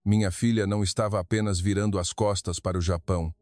Minha filha não estava apenas virando as costas para o Japão.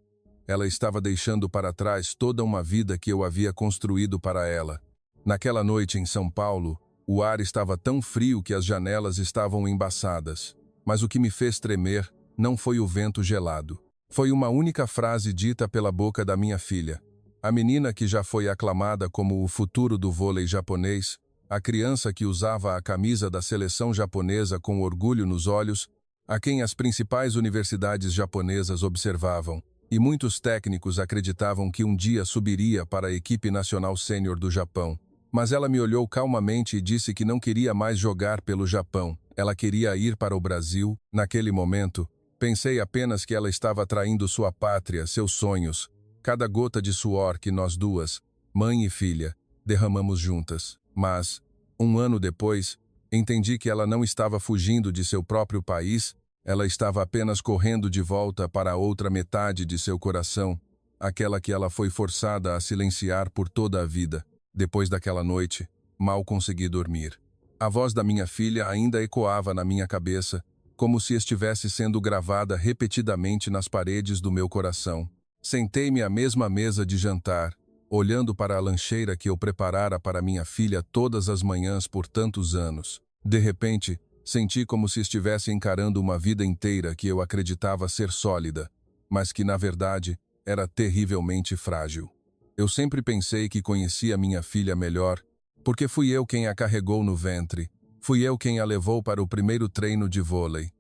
Ela estava deixando para trás toda uma vida que eu havia construído para ela. Naquela noite em São Paulo, o ar estava tão frio que as janelas estavam embaçadas. Mas o que me fez tremer não foi o vento gelado. Foi uma única frase dita pela boca da minha filha. A menina que já foi aclamada como o futuro do vôlei japonês, a criança que usava a camisa da seleção japonesa com orgulho nos olhos, a quem as principais universidades japonesas observavam, e muitos técnicos acreditavam que um dia subiria para a equipe nacional sênior do Japão. Mas ela me olhou calmamente e disse que não queria mais jogar pelo Japão. Ela queria ir para o Brasil. Naquele momento, pensei apenas que ela estava traindo sua pátria, seus sonhos, cada gota de suor que nós duas, mãe e filha, derramamos juntas. Mas, um ano depois, entendi que ela não estava fugindo de seu próprio país, ela estava apenas correndo de volta para a outra metade de seu coração, aquela que ela foi forçada a silenciar por toda a vida. Depois daquela noite, mal consegui dormir. A voz da minha filha ainda ecoava na minha cabeça, como se estivesse sendo gravada repetidamente nas paredes do meu coração. Sentei-me à mesma mesa de jantar, olhando para a lancheira que eu preparara para minha filha todas as manhãs por tantos anos. De repente, senti como se estivesse encarando uma vida inteira que eu acreditava ser sólida, mas que, na verdade, era terrivelmente frágil. Eu sempre pensei que conhecia minha filha melhor, porque fui eu quem a carregou no ventre, fui eu quem a levou para o primeiro treino de vôlei.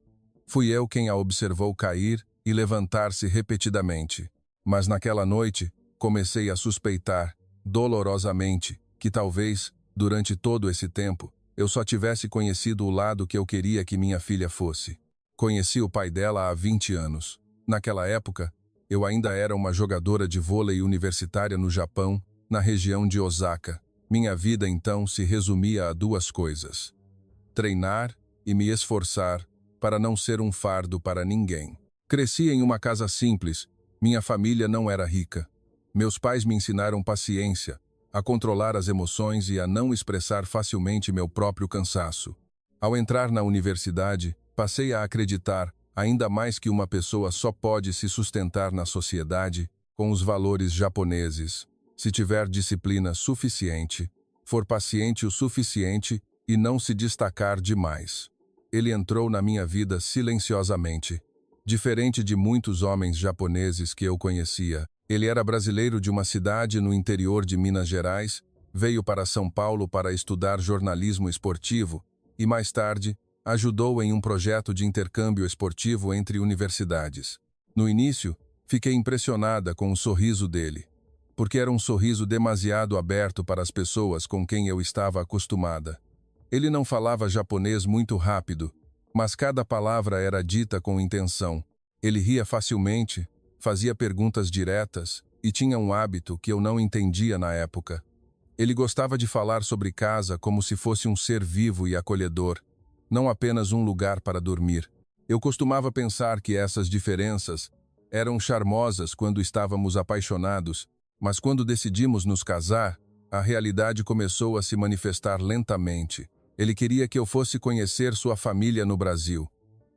Fui eu quem a observou cair e levantar-se repetidamente. Mas naquela noite, comecei a suspeitar, dolorosamente, que talvez, durante todo esse tempo, eu só tivesse conhecido o lado que eu queria que minha filha fosse. Conheci o pai dela há 20 anos. Naquela época, eu ainda era uma jogadora de vôlei universitária no Japão, na região de Osaka. Minha vida então se resumia a duas coisas: treinar e me esforçar para não ser um fardo para ninguém. Cresci em uma casa simples, minha família não era rica. Meus pais me ensinaram paciência, a controlar as emoções e a não expressar facilmente meu próprio cansaço. Ao entrar na universidade, passei a acreditar ainda mais que uma pessoa só pode se sustentar na sociedade com os valores japoneses, se tiver disciplina suficiente, for paciente o suficiente e não se destacar demais. Ele entrou na minha vida silenciosamente. Diferente de muitos homens japoneses que eu conhecia, ele era brasileiro de uma cidade no interior de Minas Gerais, veio para São Paulo para estudar jornalismo esportivo e, mais tarde, ajudou em um projeto de intercâmbio esportivo entre universidades. No início, fiquei impressionada com o sorriso dele, porque era um sorriso demasiado aberto para as pessoas com quem eu estava acostumada. Ele não falava japonês muito rápido, mas cada palavra era dita com intenção. Ele ria facilmente, fazia perguntas diretas e tinha um hábito que eu não entendia na época. Ele gostava de falar sobre casa como se fosse um ser vivo e acolhedor, não apenas um lugar para dormir. Eu costumava pensar que essas diferenças eram charmosas quando estávamos apaixonados, mas quando decidimos nos casar, a realidade começou a se manifestar lentamente. Ele queria que eu fosse conhecer sua família no Brasil.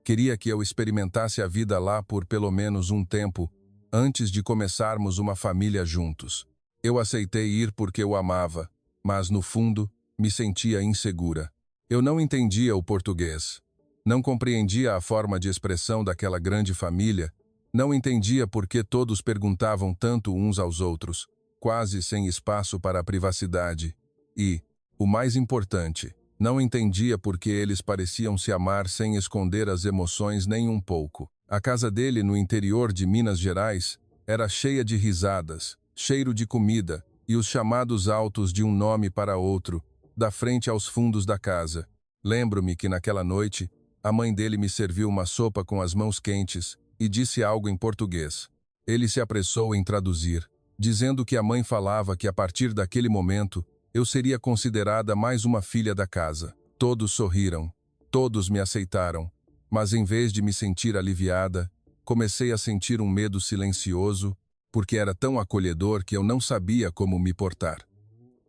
Queria que eu experimentasse a vida lá por pelo menos um tempo, antes de começarmos uma família juntos. Eu aceitei ir porque eu amava, mas no fundo, me sentia insegura. Eu não entendia o português. Não compreendia a forma de expressão daquela grande família. Não entendia por que todos perguntavam tanto uns aos outros, quase sem espaço para a privacidade. E, o mais importante, não entendia por que eles pareciam se amar sem esconder as emoções nem um pouco. A casa dele, no interior de Minas Gerais, era cheia de risadas, cheiro de comida e os chamados altos de um nome para outro, da frente aos fundos da casa. Lembro-me que naquela noite, a mãe dele me serviu uma sopa com as mãos quentes e disse algo em português. Ele se apressou em traduzir, dizendo que a mãe falava que a partir daquele momento, eu seria considerada mais uma filha da casa. Todos sorriram, todos me aceitaram, mas em vez de me sentir aliviada, comecei a sentir um medo silencioso, porque era tão acolhedor que eu não sabia como me portar.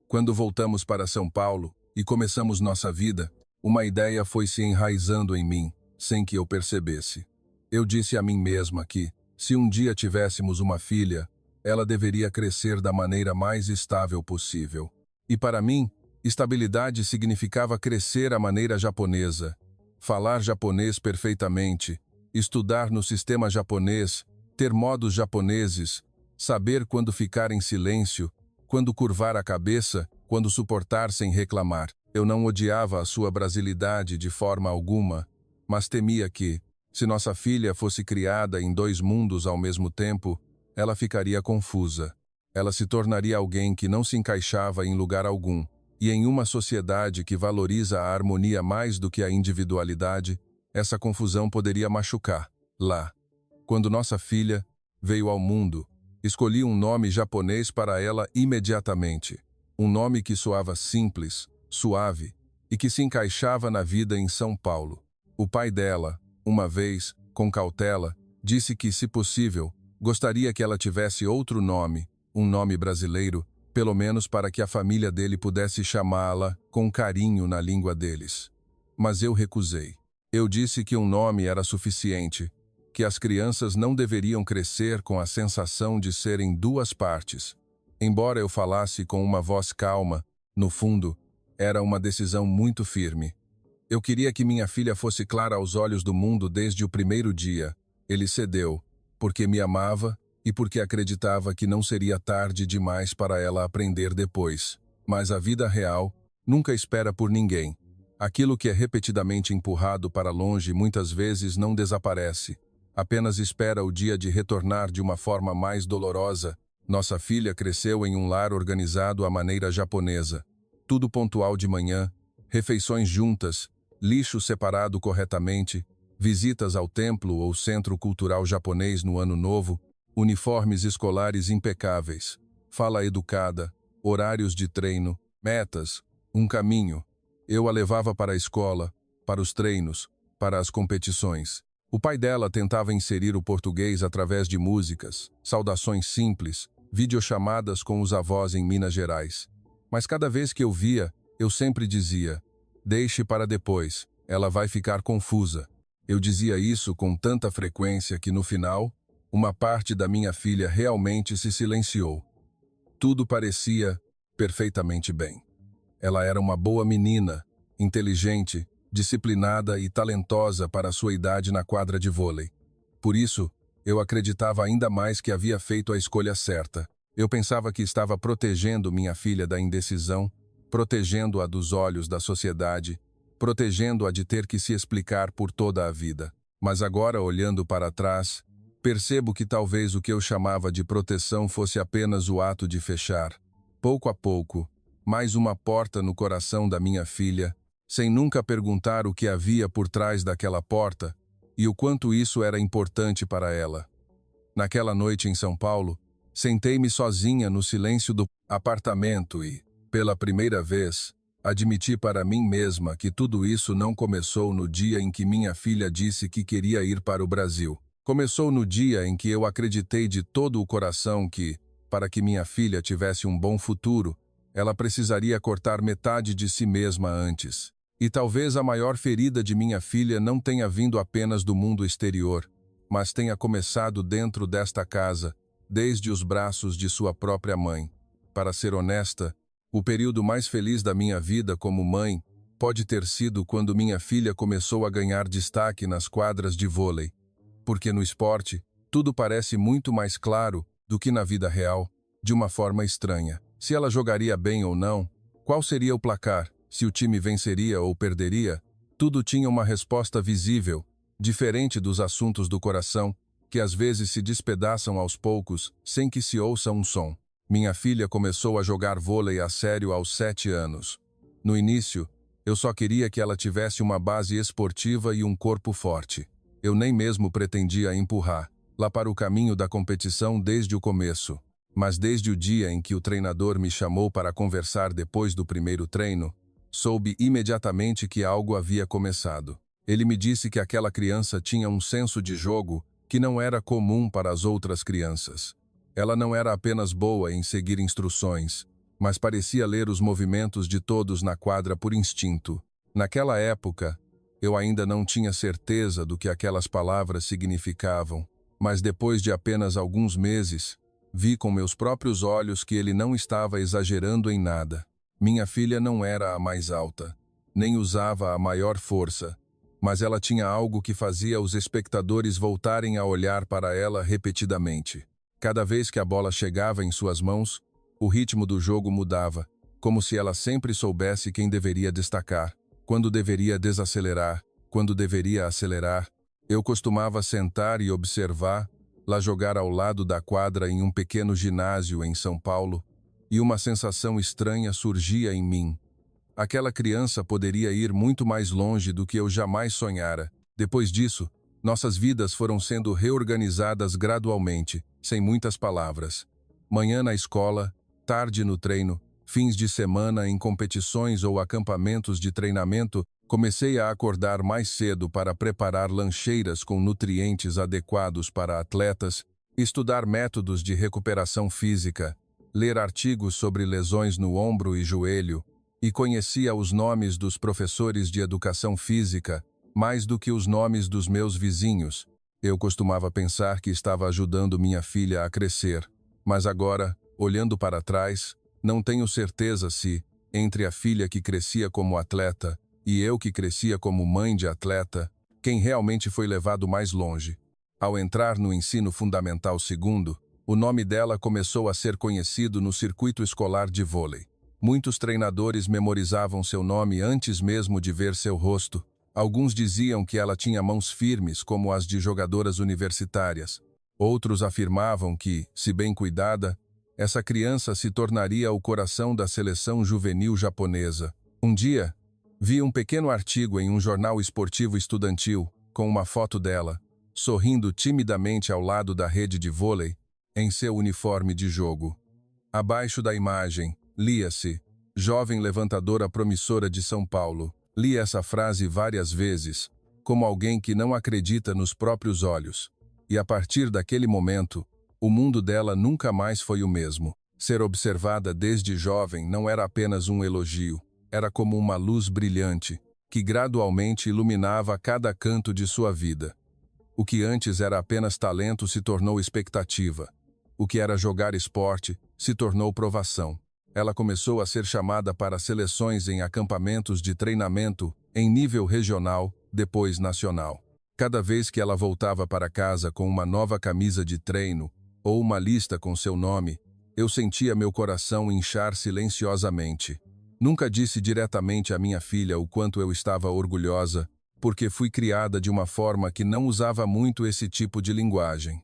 Quando voltamos para São Paulo e começamos nossa vida, uma ideia foi se enraizando em mim. sem que eu percebesse. Eu disse a mim mesma que, se um dia tivéssemos uma filha, ela deveria crescer da maneira mais estável possível. E para mim, estabilidade significava crescer à maneira japonesa, falar japonês perfeitamente, estudar no sistema japonês, ter modos japoneses, saber quando ficar em silêncio, quando curvar a cabeça, quando suportar sem reclamar. Eu não odiava a sua brasilidade de forma alguma, mas temia que, se nossa filha fosse criada em dois mundos ao mesmo tempo, ela ficaria confusa. Ela se tornaria alguém que não se encaixava em lugar algum. E em uma sociedade que valoriza a harmonia mais do que a individualidade, essa confusão poderia machucar. Lá, quando nossa filha veio ao mundo, escolhi um nome japonês para ela imediatamente. Um nome que soava simples, suave e que se encaixava na vida em São Paulo. O pai dela, uma vez, com cautela, disse que, se possível, gostaria que ela tivesse outro nome, um nome brasileiro, pelo menos para que a família dele pudesse chamá-la com carinho na língua deles. Mas eu recusei. Eu disse que um nome era suficiente, que as crianças não deveriam crescer com a sensação de serem duas partes. Embora eu falasse com uma voz calma, no fundo, era uma decisão muito firme. Eu queria que minha filha fosse clara aos olhos do mundo desde o primeiro dia. Ele cedeu, porque me amava e porque acreditava que não seria tarde demais para ela aprender depois. Mas a vida real nunca espera por ninguém. Aquilo que é repetidamente empurrado para longe muitas vezes não desaparece. Apenas espera o dia de retornar de uma forma mais dolorosa. Nossa filha cresceu em um lar organizado à maneira japonesa. Tudo pontual de manhã, refeições juntas, lixo separado corretamente, visitas ao templo ou centro cultural japonês no ano novo, uniformes escolares impecáveis, fala educada, horários de treino, metas, um caminho. Eu a levava para a escola, para os treinos, para as competições. O pai dela tentava inserir o português através de músicas, saudações simples, videochamadas com os avós em Minas Gerais. Mas cada vez que eu via, eu sempre dizia: deixe para depois, ela vai ficar confusa. Eu dizia isso com tanta frequência que no final, uma parte da minha filha realmente se silenciou. Tudo parecia perfeitamente bem. Ela era uma boa menina, inteligente, disciplinada e talentosa para sua idade na quadra de vôlei. Por isso, eu acreditava ainda mais que havia feito a escolha certa. Eu pensava que estava protegendo minha filha da indecisão, protegendo-a dos olhos da sociedade, protegendo-a de ter que se explicar por toda a vida. Mas agora, olhando para trás, percebo que talvez o que eu chamava de proteção fosse apenas o ato de fechar, pouco a pouco, mais uma porta no coração da minha filha, sem nunca perguntar o que havia por trás daquela porta e o quanto isso era importante para ela. Naquela noite em São Paulo, sentei-me sozinha no silêncio do apartamento e, pela primeira vez, admiti para mim mesma que tudo isso não começou no dia em que minha filha disse que queria ir para o Brasil. Começou no dia em que eu acreditei de todo o coração que, para que minha filha tivesse um bom futuro, ela precisaria cortar metade de si mesma antes. E talvez a maior ferida de minha filha não tenha vindo apenas do mundo exterior, mas tenha começado dentro desta casa, desde os braços de sua própria mãe. Para ser honesta, o período mais feliz da minha vida como mãe pode ter sido quando minha filha começou a ganhar destaque nas quadras de vôlei. Porque no esporte, tudo parece muito mais claro do que na vida real, de uma forma estranha. Se ela jogaria bem ou não, qual seria o placar, se o time venceria ou perderia, tudo tinha uma resposta visível, diferente dos assuntos do coração, que às vezes se despedaçam aos poucos, sem que se ouça um som. Minha filha começou a jogar vôlei a sério aos 7 anos. No início, eu só queria que ela tivesse uma base esportiva e um corpo forte. Eu nem mesmo pretendia empurrar-la para o caminho da competição desde o começo. Mas desde o dia em que o treinador me chamou para conversar depois do primeiro treino, soube imediatamente que algo havia começado. Ele me disse que aquela criança tinha um senso de jogo que não era comum para as outras crianças. Ela não era apenas boa em seguir instruções, mas parecia ler os movimentos de todos na quadra por instinto. Naquela época, Eu ainda não tinha certeza do que aquelas palavras significavam, mas depois de apenas alguns meses, vi com meus próprios olhos que ele não estava exagerando em nada. Minha filha não era a mais alta, nem usava a maior força, mas ela tinha algo que fazia os espectadores voltarem a olhar para ela repetidamente. Cada vez que a bola chegava em suas mãos, o ritmo do jogo mudava, como se ela sempre soubesse quem deveria destacar, quando deveria desacelerar, quando deveria acelerar. Eu costumava sentar e observar-la jogar ao lado da quadra em um pequeno ginásio em São Paulo, e uma sensação estranha surgia em mim. Aquela criança poderia ir muito mais longe do que eu jamais sonhara. Depois disso, nossas vidas foram sendo reorganizadas gradualmente, sem muitas palavras. Manhã na escola, tarde no treino, fins de semana em competições ou acampamentos de treinamento, comecei a acordar mais cedo para preparar lancheiras com nutrientes adequados para atletas, estudar métodos de recuperação física, ler artigos sobre lesões no ombro e joelho, e conhecia os nomes dos professores de educação física, mais do que os nomes dos meus vizinhos. Eu costumava pensar que estava ajudando minha filha a crescer, mas agora, olhando para trás, não tenho certeza se, entre a filha que crescia como atleta e eu que crescia como mãe de atleta, quem realmente foi levado mais longe. Ao entrar no ensino fundamental segundo, o nome dela começou a ser conhecido no circuito escolar de vôlei. Muitos treinadores memorizavam seu nome antes mesmo de ver seu rosto. Alguns diziam que ela tinha mãos firmes como as de jogadoras universitárias. Outros afirmavam que, se bem cuidada, essa criança se tornaria o coração da seleção juvenil japonesa. Um dia, vi um pequeno artigo em um jornal esportivo estudantil, com uma foto dela, sorrindo timidamente ao lado da rede de vôlei, em seu uniforme de jogo. Abaixo da imagem, lia-se, jovem levantadora promissora de São Paulo. Li essa frase várias vezes, como alguém que não acredita nos próprios olhos. E a partir daquele momento, o mundo dela nunca mais foi o mesmo. Ser observada desde jovem não era apenas um elogio, era como uma luz brilhante, que gradualmente iluminava cada canto de sua vida. O que antes era apenas talento se tornou expectativa. O que era jogar esporte se tornou provação. Ela começou a ser chamada para seleções em acampamentos de treinamento em nível regional, depois nacional. Cada vez que ela voltava para casa com uma nova camisa de treino ou uma lista com seu nome, eu sentia meu coração inchar silenciosamente. Nunca disse diretamente à minha filha o quanto eu estava orgulhosa, porque fui criada de uma forma que não usava muito esse tipo de linguagem.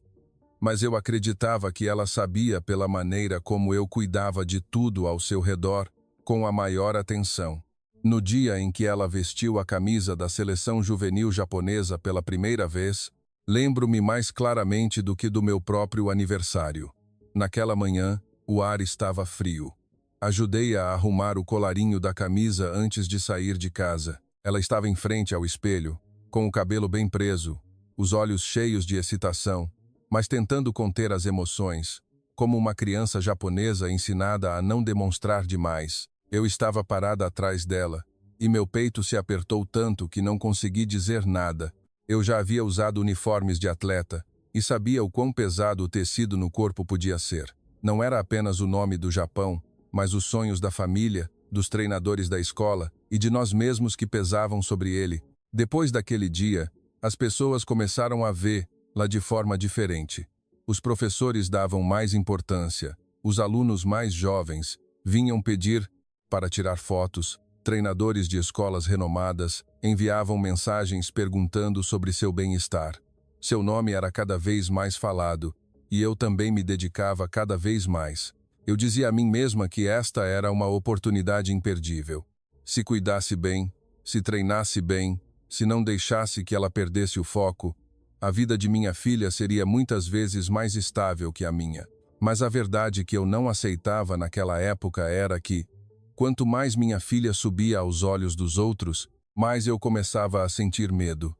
Mas eu acreditava que ela sabia pela maneira como eu cuidava de tudo ao seu redor, com a maior atenção. No dia em que ela vestiu a camisa da seleção juvenil japonesa pela primeira vez, lembro-me mais claramente do que do meu próprio aniversário. Naquela manhã, o ar estava frio. Ajudei-a a arrumar o colarinho da camisa antes de sair de casa. Ela estava em frente ao espelho, com o cabelo bem preso, os olhos cheios de excitação, mas tentando conter as emoções, como uma criança japonesa ensinada a não demonstrar demais. Eu estava parada atrás dela, e meu peito se apertou tanto que não consegui dizer nada. Eu já havia usado uniformes de atleta, e sabia o quão pesado o tecido no corpo podia ser. Não era apenas o nome do Japão, mas os sonhos da família, dos treinadores da escola e de nós mesmos que pesavam sobre ele. Depois daquele dia, as pessoas começaram a ver-la de forma diferente. Os professores davam mais importância, os alunos mais jovens vinham pedir para tirar fotos, treinadores de escolas renomadas enviavam mensagens perguntando sobre seu bem-estar. Seu nome era cada vez mais falado, e eu também me dedicava cada vez mais. Eu dizia a mim mesma que esta era uma oportunidade imperdível. Se cuidasse bem, se treinasse bem, se não deixasse que ela perdesse o foco, a vida de minha filha seria muitas vezes mais estável que a minha. Mas a verdade que eu não aceitava naquela época era que, quanto mais minha filha subia aos olhos dos outros, mais eu começava a sentir medo.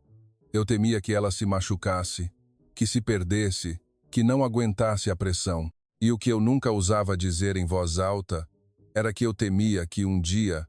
Eu temia que ela se machucasse, que se perdesse, que não aguentasse a pressão. E o que eu nunca ousava dizer em voz alta era que eu temia que um dia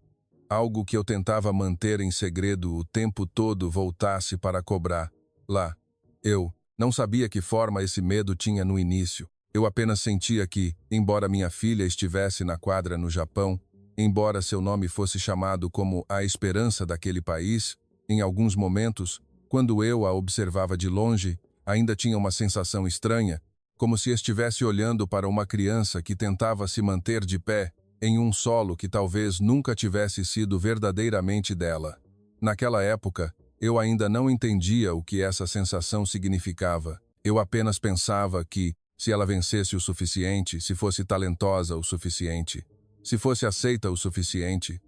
algo que eu tentava manter em segredo o tempo todo, voltasse para cobrar. Lá, eu não sabia que forma esse medo tinha no início. Eu apenas sentia que, embora minha filha estivesse na quadra no Japão, embora seu nome fosse chamado como a esperança daquele país, em alguns momentos, quando eu a observava de longe, ainda tinha uma sensação estranha, como se estivesse olhando para uma criança que tentava se manter de pé em um solo que talvez nunca tivesse sido verdadeiramente dela. Naquela época, eu ainda não entendia o que essa sensação significava. Eu apenas pensava que, se ela vencesse o suficiente, se fosse talentosa o suficiente, se fosse aceita o suficiente,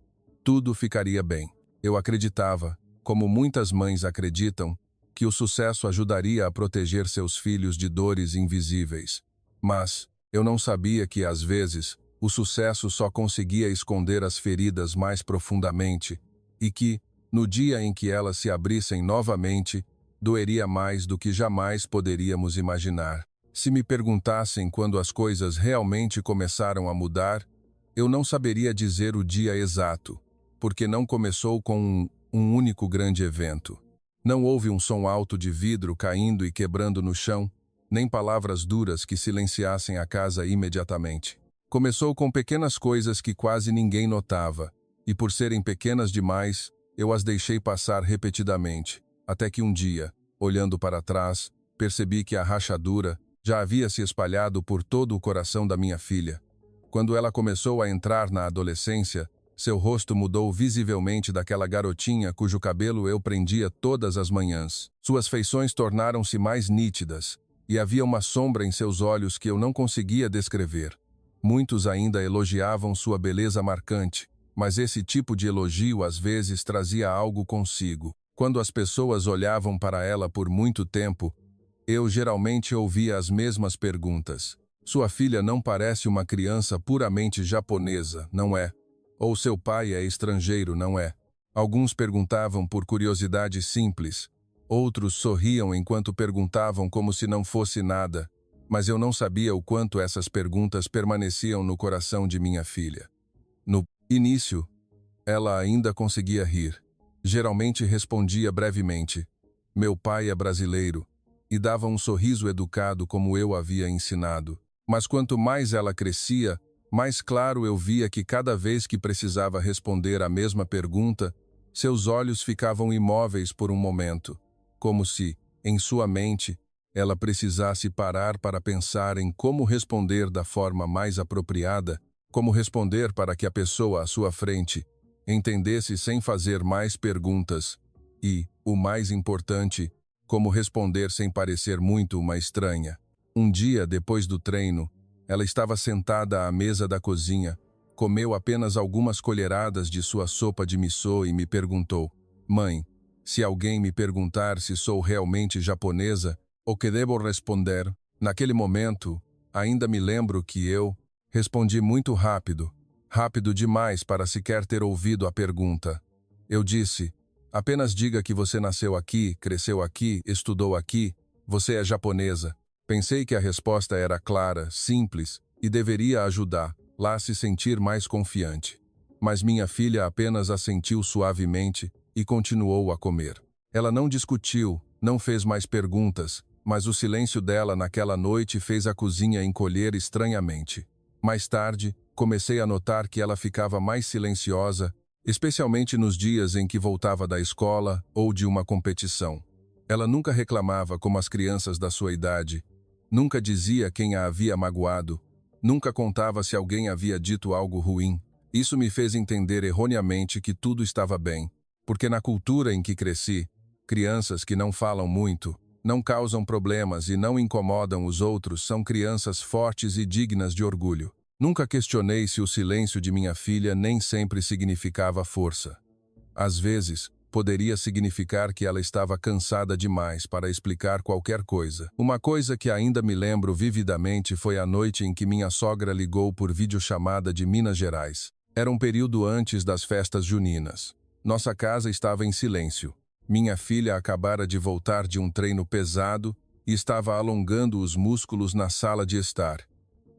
tudo ficaria bem. Eu acreditava, como muitas mães acreditam, que o sucesso ajudaria a proteger seus filhos de dores invisíveis. Mas eu não sabia que, às vezes, o sucesso só conseguia esconder as feridas mais profundamente e que, no dia em que elas se abrissem novamente, doeria mais do que jamais poderíamos imaginar. Se me perguntassem quando as coisas realmente começaram a mudar, eu não saberia dizer o dia exato, porque não começou com um único grande evento. Não houve um som alto de vidro caindo e quebrando no chão, nem palavras duras que silenciassem a casa imediatamente. Começou com pequenas coisas que quase ninguém notava, e por serem pequenas demais, eu as deixei passar repetidamente, até que um dia, olhando para trás, percebi que a rachadura já havia se espalhado por todo o coração da minha filha. Quando ela começou a entrar na adolescência, seu rosto mudou visivelmente daquela garotinha cujo cabelo eu prendia todas as manhãs. Suas feições tornaram-se mais nítidas, e havia uma sombra em seus olhos que eu não conseguia descrever. Muitos ainda elogiavam sua beleza marcante, mas esse tipo de elogio às vezes trazia algo consigo. Quando as pessoas olhavam para ela por muito tempo, eu geralmente ouvia as mesmas perguntas. Sua filha não parece uma criança puramente japonesa, não é? Ou seu pai é estrangeiro, não é? Alguns perguntavam por curiosidade simples. Outros sorriam enquanto perguntavam como se não fosse nada. Mas eu não sabia o quanto essas perguntas permaneciam no coração de minha filha. No início, ela ainda conseguia rir. Geralmente respondia brevemente: "Meu pai é brasileiro", e dava um sorriso educado como eu havia ensinado. Mas quanto mais ela crescia, mais claro eu via que cada vez que precisava responder a mesma pergunta, seus olhos ficavam imóveis por um momento, como se, em sua mente, ela precisasse parar para pensar em como responder da forma mais apropriada, como responder para que a pessoa à sua frente entendesse sem fazer mais perguntas e, o mais importante, como responder sem parecer muito uma estranha. Um dia, depois do treino, ela estava sentada à mesa da cozinha, comeu apenas algumas colheradas de sua sopa de miso e me perguntou: "Mãe, se alguém me perguntar se sou realmente japonesa, o que devo responder?" Naquele momento, ainda me lembro que eu respondi muito rápido, rápido demais para sequer ter ouvido a pergunta. Eu disse: "Apenas diga que você nasceu aqui, cresceu aqui, estudou aqui, você é japonesa." Pensei que a resposta era clara, simples e deveria ajudá-la a se sentir mais confiante. Mas minha filha apenas assentiu suavemente e continuou a comer. Ela não discutiu, não fez mais perguntas, mas o silêncio dela naquela noite fez a cozinha encolher estranhamente. Mais tarde, comecei a notar que ela ficava mais silenciosa, especialmente nos dias em que voltava da escola ou de uma competição. Ela nunca reclamava como as crianças da sua idade, nunca dizia quem a havia magoado, nunca contava se alguém havia dito algo ruim. Isso me fez entender erroneamente que tudo estava bem, porque na cultura em que cresci, crianças que não falam muito, não causam problemas e não incomodam os outros são crianças fortes e dignas de orgulho. Nunca questionei se o silêncio de minha filha nem sempre significava força. Às vezes, poderia significar que ela estava cansada demais para explicar qualquer coisa. Uma coisa que ainda me lembro vividamente foi a noite em que minha sogra ligou por videochamada de Minas Gerais. Era um período antes das festas juninas. Nossa casa estava em silêncio. Minha filha acabara de voltar de um treino pesado e estava alongando os músculos na sala de estar.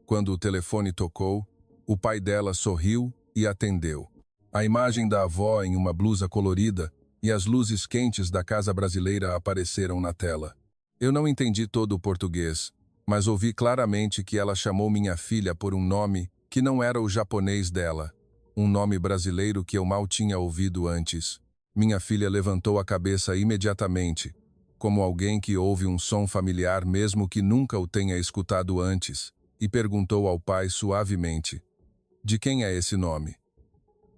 Quando o telefone tocou, o pai dela sorriu e atendeu. A imagem da avó em uma blusa colorida e as luzes quentes da casa brasileira apareceram na tela. Eu não entendi todo o português, mas ouvi claramente que ela chamou minha filha por um nome que não era o japonês dela, um nome brasileiro que eu mal tinha ouvido antes. Minha filha levantou a cabeça imediatamente, como alguém que ouve um som familiar mesmo que nunca o tenha escutado antes, e perguntou ao pai suavemente: "De quem é esse nome?"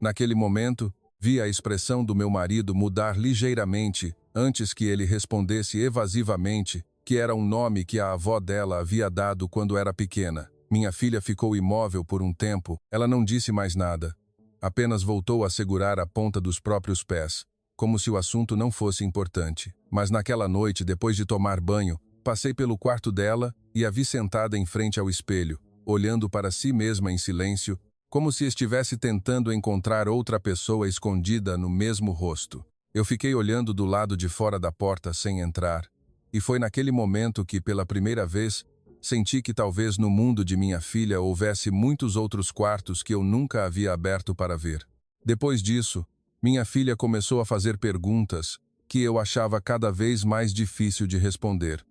Naquele momento, vi a expressão do meu marido mudar ligeiramente antes que ele respondesse evasivamente que era um nome que a avó dela havia dado quando era pequena. Minha filha ficou imóvel por um tempo, ela não disse mais nada. Apenas voltou a segurar a ponta dos próprios pés, como se o assunto não fosse importante. Mas naquela noite, depois de tomar banho, passei pelo quarto dela e a vi sentada em frente ao espelho, olhando para si mesma em silêncio, como se estivesse tentando encontrar outra pessoa escondida no mesmo rosto. Eu fiquei olhando do lado de fora da porta sem entrar, e foi naquele momento que, pela primeira vez, senti que talvez no mundo de minha filha houvesse muitos outros quartos que eu nunca havia aberto para ver. Depois disso, minha filha começou a fazer perguntas que eu achava cada vez mais difícil de responder.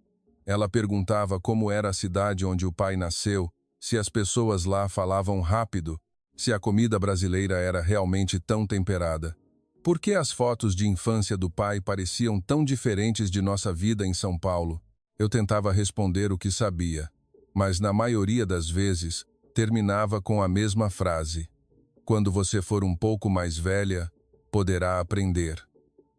Ela perguntava como era a cidade onde o pai nasceu, se as pessoas lá falavam rápido, se a comida brasileira era realmente tão temperada. Por que as fotos de infância do pai pareciam tão diferentes de nossa vida em São Paulo? Eu tentava responder o que sabia, mas na maioria das vezes terminava com a mesma frase: "Quando você for um pouco mais velha, poderá aprender.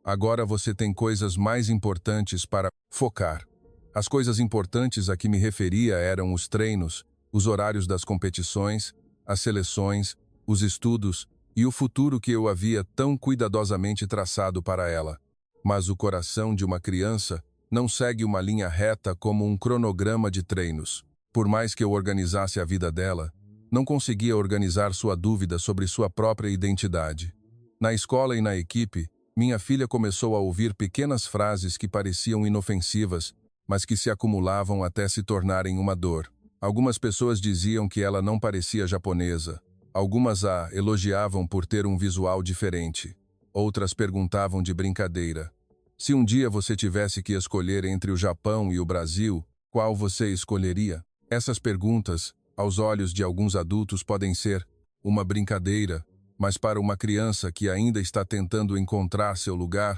Agora você tem coisas mais importantes para focar." As coisas importantes a que me referia eram os treinos, os horários das competições, as seleções, os estudos e o futuro que eu havia tão cuidadosamente traçado para ela. Mas o coração de uma criança não segue uma linha reta como um cronograma de treinos. Por mais que eu organizasse a vida dela, não conseguia organizar sua dúvida sobre sua própria identidade. Na escola e na equipe, minha filha começou a ouvir pequenas frases que pareciam inofensivas, mas que se acumulavam até se tornarem uma dor. Algumas pessoas diziam que ela não parecia japonesa. Algumas a elogiavam por ter um visual diferente. Outras perguntavam de brincadeira: "Se um dia você tivesse que escolher entre o Japão e o Brasil, qual você escolheria?" Essas perguntas, aos olhos de alguns adultos, podem ser uma brincadeira, mas para uma criança que ainda está tentando encontrar seu lugar,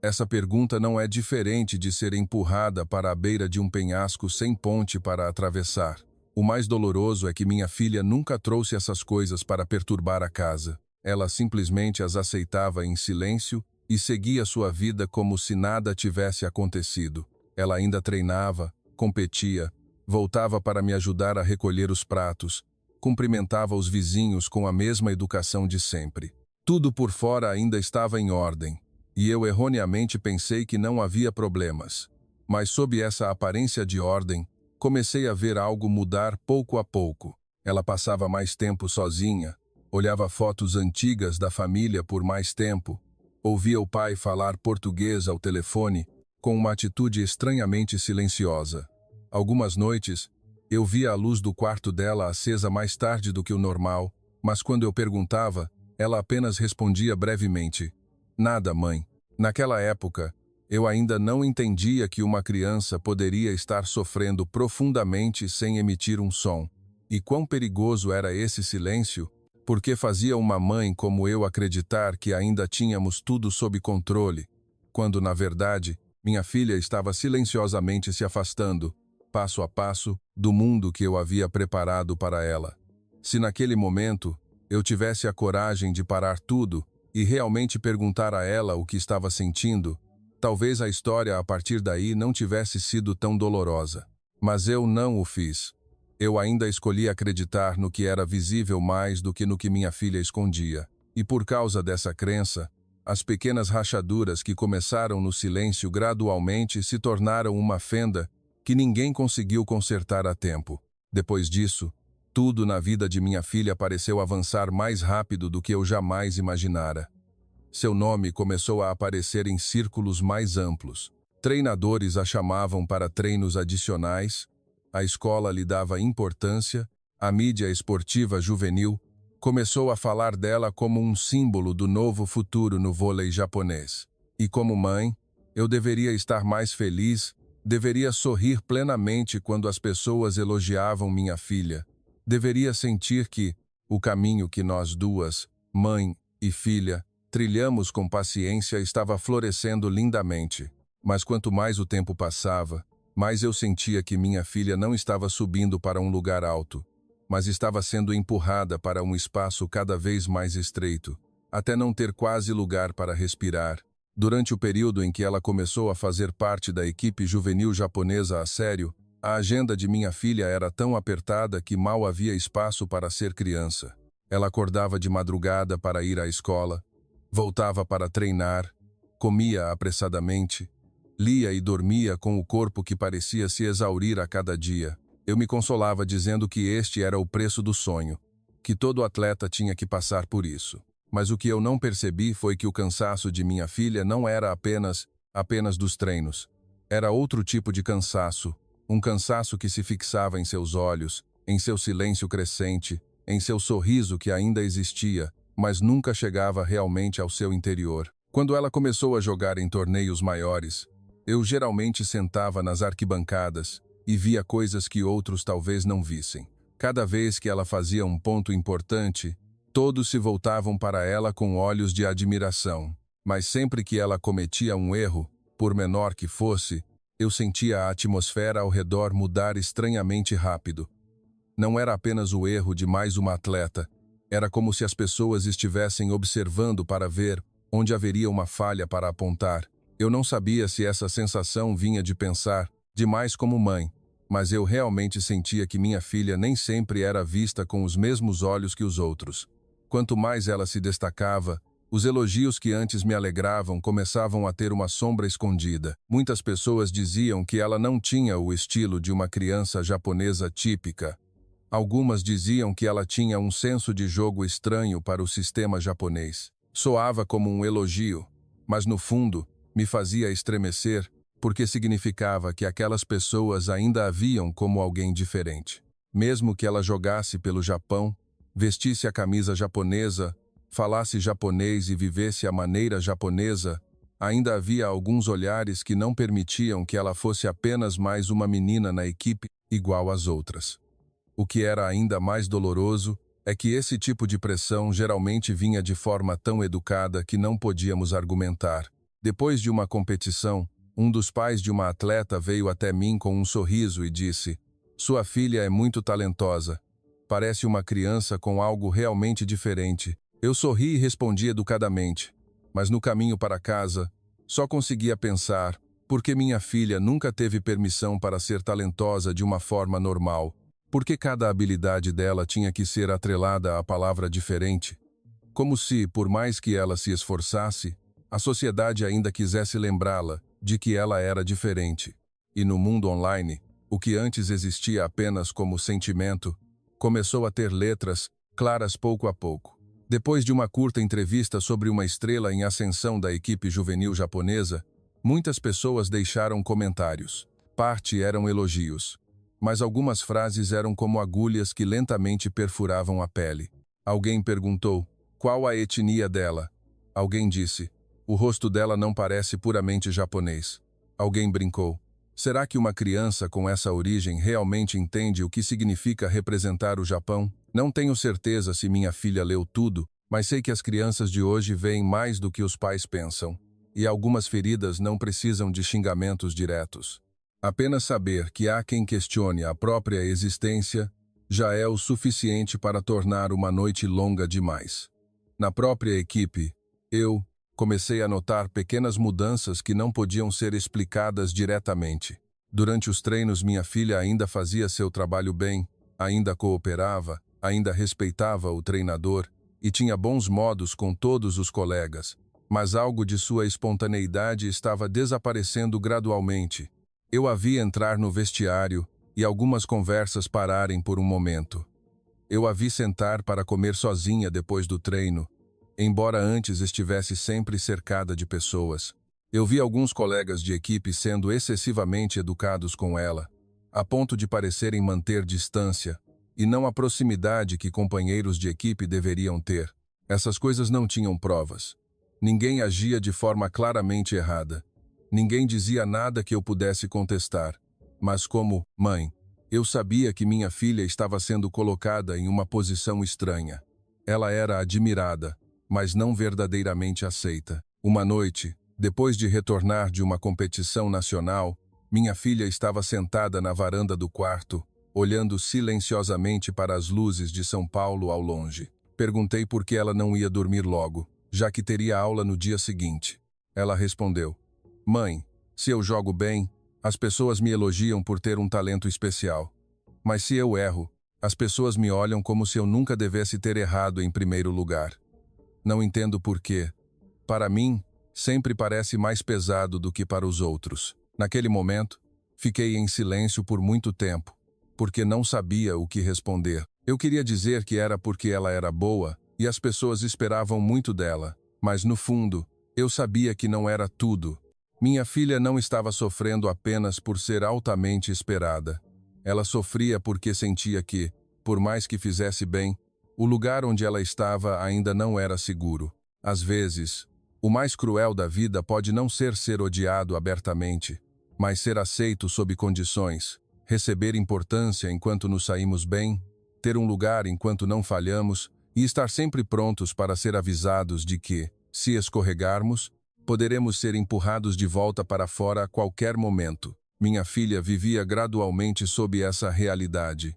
essa pergunta não é diferente de ser empurrada para a beira de um penhasco sem ponte para atravessar. O mais doloroso é que minha filha nunca trouxe essas coisas para perturbar a casa. Ela simplesmente as aceitava em silêncio e seguia sua vida como se nada tivesse acontecido. Ela ainda treinava, competia, voltava para me ajudar a recolher os pratos, cumprimentava os vizinhos com a mesma educação de sempre. Tudo por fora ainda estava em ordem. E eu erroneamente pensei que não havia problemas. Mas sob essa aparência de ordem, comecei a ver algo mudar pouco a pouco. Ela passava mais tempo sozinha, olhava fotos antigas da família por mais tempo, ouvia o pai falar português ao telefone com uma atitude estranhamente silenciosa. Algumas noites, eu via a luz do quarto dela acesa mais tarde do que o normal, mas quando eu perguntava, ela apenas respondia brevemente: "Nada, mãe." Naquela época, eu ainda não entendia que uma criança poderia estar sofrendo profundamente sem emitir um som. E quão perigoso era esse silêncio, porque fazia uma mãe como eu acreditar que ainda tínhamos tudo sob controle, quando, na verdade, minha filha estava silenciosamente se afastando, passo a passo, do mundo que eu havia preparado para ela. Se naquele momento eu tivesse a coragem de parar tudo e realmente perguntar a ela o que estava sentindo, talvez a história a partir daí não tivesse sido tão dolorosa. Mas eu não o fiz. Eu ainda escolhi acreditar no que era visível mais do que no que minha filha escondia. E por causa dessa crença, as pequenas rachaduras que começaram no silêncio gradualmente se tornaram uma fenda que ninguém conseguiu consertar a tempo. Depois disso, tudo na vida de minha filha pareceu avançar mais rápido do que eu jamais imaginara. Seu nome começou a aparecer em círculos mais amplos. Treinadores a chamavam para treinos adicionais, a escola lhe dava importância, a mídia esportiva juvenil Começou a falar dela como um símbolo do novo futuro no vôlei japonês. E como mãe, eu deveria estar mais feliz, deveria sorrir plenamente quando as pessoas elogiavam minha filha. Deveria sentir que o caminho que nós duas, mãe e filha, trilhamos com paciência estava florescendo lindamente. Mas quanto mais o tempo passava, mais eu sentia que minha filha não estava subindo para um lugar alto, mas estava sendo empurrada para um espaço cada vez mais estreito, até não ter quase lugar para respirar. Durante o período em que ela começou a fazer parte da equipe juvenil japonesa a sério, a agenda de minha filha era tão apertada que mal havia espaço para ser criança. Ela acordava de madrugada para ir à escola, voltava para treinar, comia apressadamente, lia e dormia com o corpo que parecia se exaurir a cada dia. Eu me consolava dizendo que este era o preço do sonho, que todo atleta tinha que passar por isso. Mas o que eu não percebi foi que o cansaço de minha filha não era apenas dos treinos. Era outro tipo de cansaço, um cansaço que se fixava em seus olhos, em seu silêncio crescente, em seu sorriso que ainda existia, mas nunca chegava realmente ao seu interior. Quando ela começou a jogar em torneios maiores, eu geralmente sentava nas arquibancadas e via coisas que outros talvez não vissem. Cada vez que ela fazia um ponto importante, todos se voltavam para ela com olhos de admiração. Mas sempre que ela cometia um erro, por menor que fosse, eu sentia a atmosfera ao redor mudar estranhamente rápido. Não era apenas o erro de mais uma atleta, era como se as pessoas estivessem observando para ver onde haveria uma falha para apontar. Eu não sabia se essa sensação vinha de pensar demais como mãe, mas eu realmente sentia que minha filha nem sempre era vista com os mesmos olhos que os outros. Quanto mais ela se destacava, os elogios que antes me alegravam começavam a ter uma sombra escondida. Muitas pessoas diziam que ela não tinha o estilo de uma criança japonesa típica. Algumas diziam que ela tinha um senso de jogo estranho para o sistema japonês. Soava como um elogio, mas no fundo me fazia estremecer, porque significava que aquelas pessoas ainda a viam como alguém diferente. Mesmo que ela jogasse pelo Japão, vestisse a camisa japonesa, falasse japonês e vivesse a maneira japonesa, ainda havia alguns olhares que não permitiam que ela fosse apenas mais uma menina na equipe igual às outras. O que era ainda mais doloroso é que esse tipo de pressão geralmente vinha de forma tão educada que não podíamos argumentar. Depois de uma competição, um dos pais de uma atleta veio até mim com um sorriso e disse: "Sua filha é muito talentosa. Parece uma criança com algo realmente diferente." Eu sorri e respondi educadamente, mas no caminho para casa, só conseguia pensar: por que minha filha nunca teve permissão para ser talentosa de uma forma normal? Por que cada habilidade dela tinha que ser atrelada à palavra diferente? Como se, por mais que ela se esforçasse, a sociedade ainda quisesse lembrá-la de que ela era diferente. E no mundo online, o que antes existia apenas como sentimento, começou a ter letras claras pouco a pouco. Depois de uma curta entrevista sobre uma estrela em ascensão da equipe juvenil japonesa, muitas pessoas deixaram comentários. Parte eram elogios, mas algumas frases eram como agulhas que lentamente perfuravam a pele. Alguém perguntou: qual a etnia dela? Alguém disse: o rosto dela não parece puramente japonês. Alguém brincou: será que uma criança com essa origem realmente entende o que significa representar o Japão? Não tenho certeza se minha filha leu tudo, mas sei que as crianças de hoje veem mais do que os pais pensam. E algumas feridas não precisam de xingamentos diretos. Apenas saber que há quem questione a própria existência já é o suficiente para tornar uma noite longa demais. Na própria equipe, eu comecei a notar pequenas mudanças que não podiam ser explicadas diretamente. Durante os treinos, minha filha ainda fazia seu trabalho bem, ainda cooperava, ainda respeitava o treinador e tinha bons modos com todos os colegas, mas algo de sua espontaneidade estava desaparecendo gradualmente. Eu a vi entrar no vestiário e algumas conversas pararem por um momento. Eu a vi sentar para comer sozinha depois do treino, embora antes estivesse sempre cercada de pessoas. Eu vi alguns colegas de equipe sendo excessivamente educados com ela, a ponto de parecerem manter distância, e não a proximidade que companheiros de equipe deveriam ter. Essas coisas não tinham provas. Ninguém agia de forma claramente errada. Ninguém dizia nada que eu pudesse contestar. Mas como mãe, eu sabia que minha filha estava sendo colocada em uma posição estranha. Ela era admirada, mas não verdadeiramente aceita. Uma noite, depois de retornar de uma competição nacional, minha filha estava sentada na varanda do quarto, olhando silenciosamente para as luzes de São Paulo ao longe. Perguntei por que ela não ia dormir logo, já que teria aula no dia seguinte. Ela respondeu: "Mãe, se eu jogo bem, as pessoas me elogiam por ter um talento especial. Mas se eu erro, as pessoas me olham como se eu nunca devesse ter errado em primeiro lugar. Não entendo por quê. Para mim, sempre parece mais pesado do que para os outros." Naquele momento, fiquei em silêncio por muito tempo, porque não sabia o que responder. Eu queria dizer que era porque ela era boa e as pessoas esperavam muito dela, mas no fundo, eu sabia que não era tudo. Minha filha não estava sofrendo apenas por ser altamente esperada. Ela sofria porque sentia que, por mais que fizesse bem, o lugar onde ela estava ainda não era seguro. Às vezes, o mais cruel da vida pode não ser odiado abertamente, mas ser aceito sob condições, receber importância enquanto nos saímos bem, ter um lugar enquanto não falhamos e estar sempre prontos para ser avisados de que, se escorregarmos, poderemos ser empurrados de volta para fora a qualquer momento. Minha filha vivia gradualmente sob essa realidade,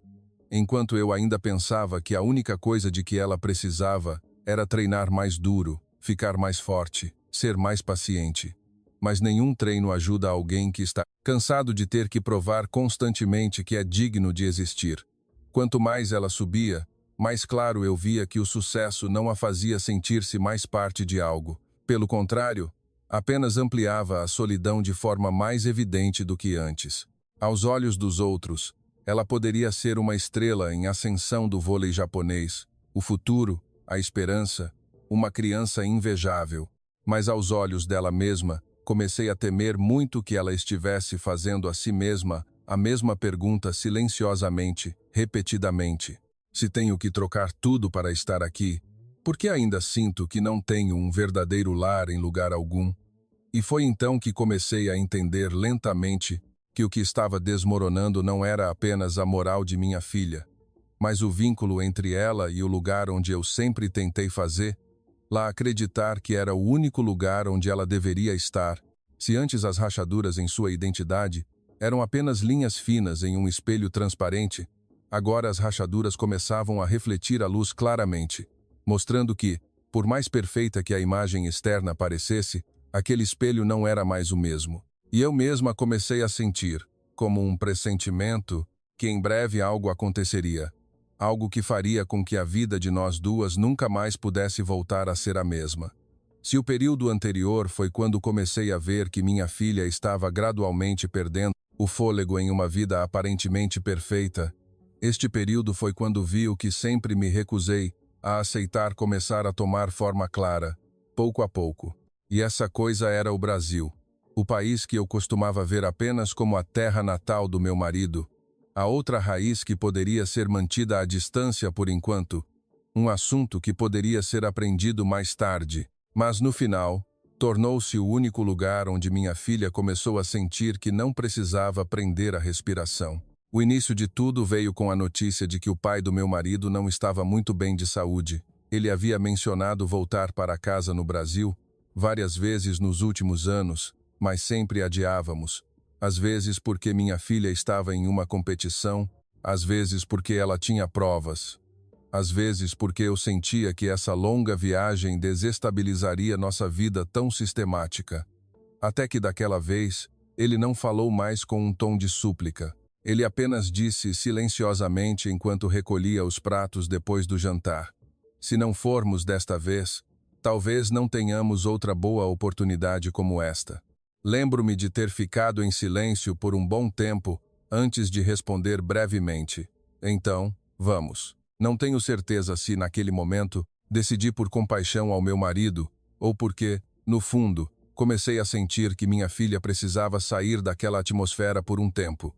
enquanto eu ainda pensava que a única coisa de que ela precisava era treinar mais duro, ficar mais forte, ser mais paciente. Mas nenhum treino ajuda alguém que está cansado de ter que provar constantemente que é digno de existir. Quanto mais ela subia, mais claro eu via que o sucesso não a fazia sentir-se mais parte de algo. Pelo contrário, apenas ampliava a solidão de forma mais evidente do que antes. Aos olhos dos outros, ela poderia ser uma estrela em ascensão do vôlei japonês, o futuro, a esperança, uma criança invejável. Mas aos olhos dela mesma, comecei a temer muito que ela estivesse fazendo a si mesma a mesma pergunta silenciosamente, repetidamente. Se tenho que trocar tudo para estar aqui, por que ainda sinto que não tenho um verdadeiro lar em lugar algum? E foi então que comecei a entender lentamente que o que estava desmoronando não era apenas a moral de minha filha, mas o vínculo entre ela e o lugar onde eu sempre tentei fazer lá acreditar que era o único lugar onde ela deveria estar. Se antes as rachaduras em sua identidade eram apenas linhas finas em um espelho transparente, agora as rachaduras começavam a refletir a luz claramente, mostrando que, por mais perfeita que a imagem externa parecesse, aquele espelho não era mais o mesmo. E eu mesma comecei a sentir, como um pressentimento, que em breve algo aconteceria. Algo que faria com que a vida de nós duas nunca mais pudesse voltar a ser a mesma. Se o período anterior foi quando comecei a ver que minha filha estava gradualmente perdendo o fôlego em uma vida aparentemente perfeita, este período foi quando vi o que sempre me recusei a aceitar começar a tomar forma clara, pouco a pouco. E essa coisa era o Brasil, o país que eu costumava ver apenas como a terra natal do meu marido, a outra raiz que poderia ser mantida à distância por enquanto, um assunto que poderia ser aprendido mais tarde, mas no final, tornou-se o único lugar onde minha filha começou a sentir que não precisava prender a respiração. O início de tudo veio com a notícia de que o pai do meu marido não estava muito bem de saúde. Ele havia mencionado voltar para casa no Brasil várias vezes nos últimos anos, mas sempre adiávamos. Às vezes porque minha filha estava em uma competição, às vezes porque ela tinha provas, às vezes porque eu sentia que essa longa viagem desestabilizaria nossa vida tão sistemática. Até que daquela vez, ele não falou mais com um tom de súplica. Ele apenas disse silenciosamente enquanto recolhia os pratos depois do jantar: "Se não formos desta vez, talvez não tenhamos outra boa oportunidade como esta." Lembro-me de ter ficado em silêncio por um bom tempo antes de responder brevemente: "Então, vamos." Não tenho certeza se, naquele momento, decidi por compaixão ao meu marido ou porque, no fundo, comecei a sentir que minha filha precisava sair daquela atmosfera por um tempo,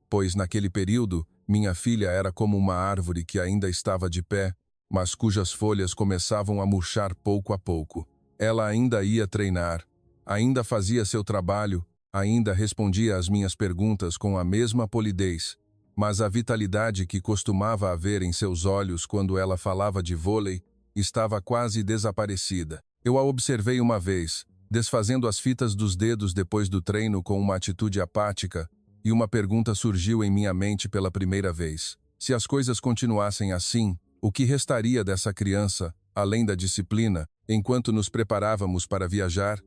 pois naquele período Minha filha era como uma árvore que ainda estava de pé, mas cujas folhas começavam a murchar pouco a pouco. Ela ainda ia treinar, ainda fazia seu trabalho, ainda respondia às minhas perguntas com a mesma polidez, mas a vitalidade que costumava haver em seus olhos quando ela falava de vôlei estava quase desaparecida. Eu a observei uma vez, desfazendo as fitas dos dedos depois do treino com uma atitude apática, e uma pergunta surgiu em minha mente pela primeira vez. Se as coisas continuassem assim, o que restaria dessa criança, além da disciplina, enquanto nos preparávamos para viajar?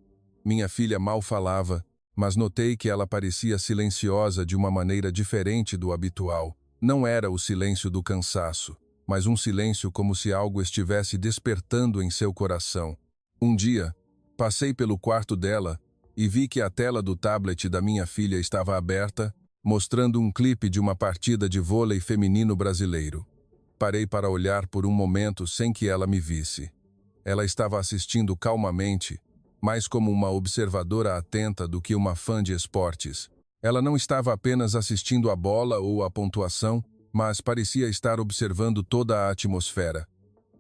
Minha filha mal falava, mas notei que ela parecia silenciosa de uma maneira diferente do habitual. Não era o silêncio do cansaço, mas um silêncio como se algo estivesse despertando em seu coração. Um dia, passei pelo quarto dela e vi que a tela do tablet da minha filha estava aberta, mostrando um clipe de uma partida de vôlei feminino brasileiro. Parei para olhar por um momento sem que ela me visse. Ela estava assistindo calmamente, mais como uma observadora atenta do que uma fã de esportes. Ela não estava apenas assistindo a bola ou a pontuação, mas parecia estar observando toda a atmosfera.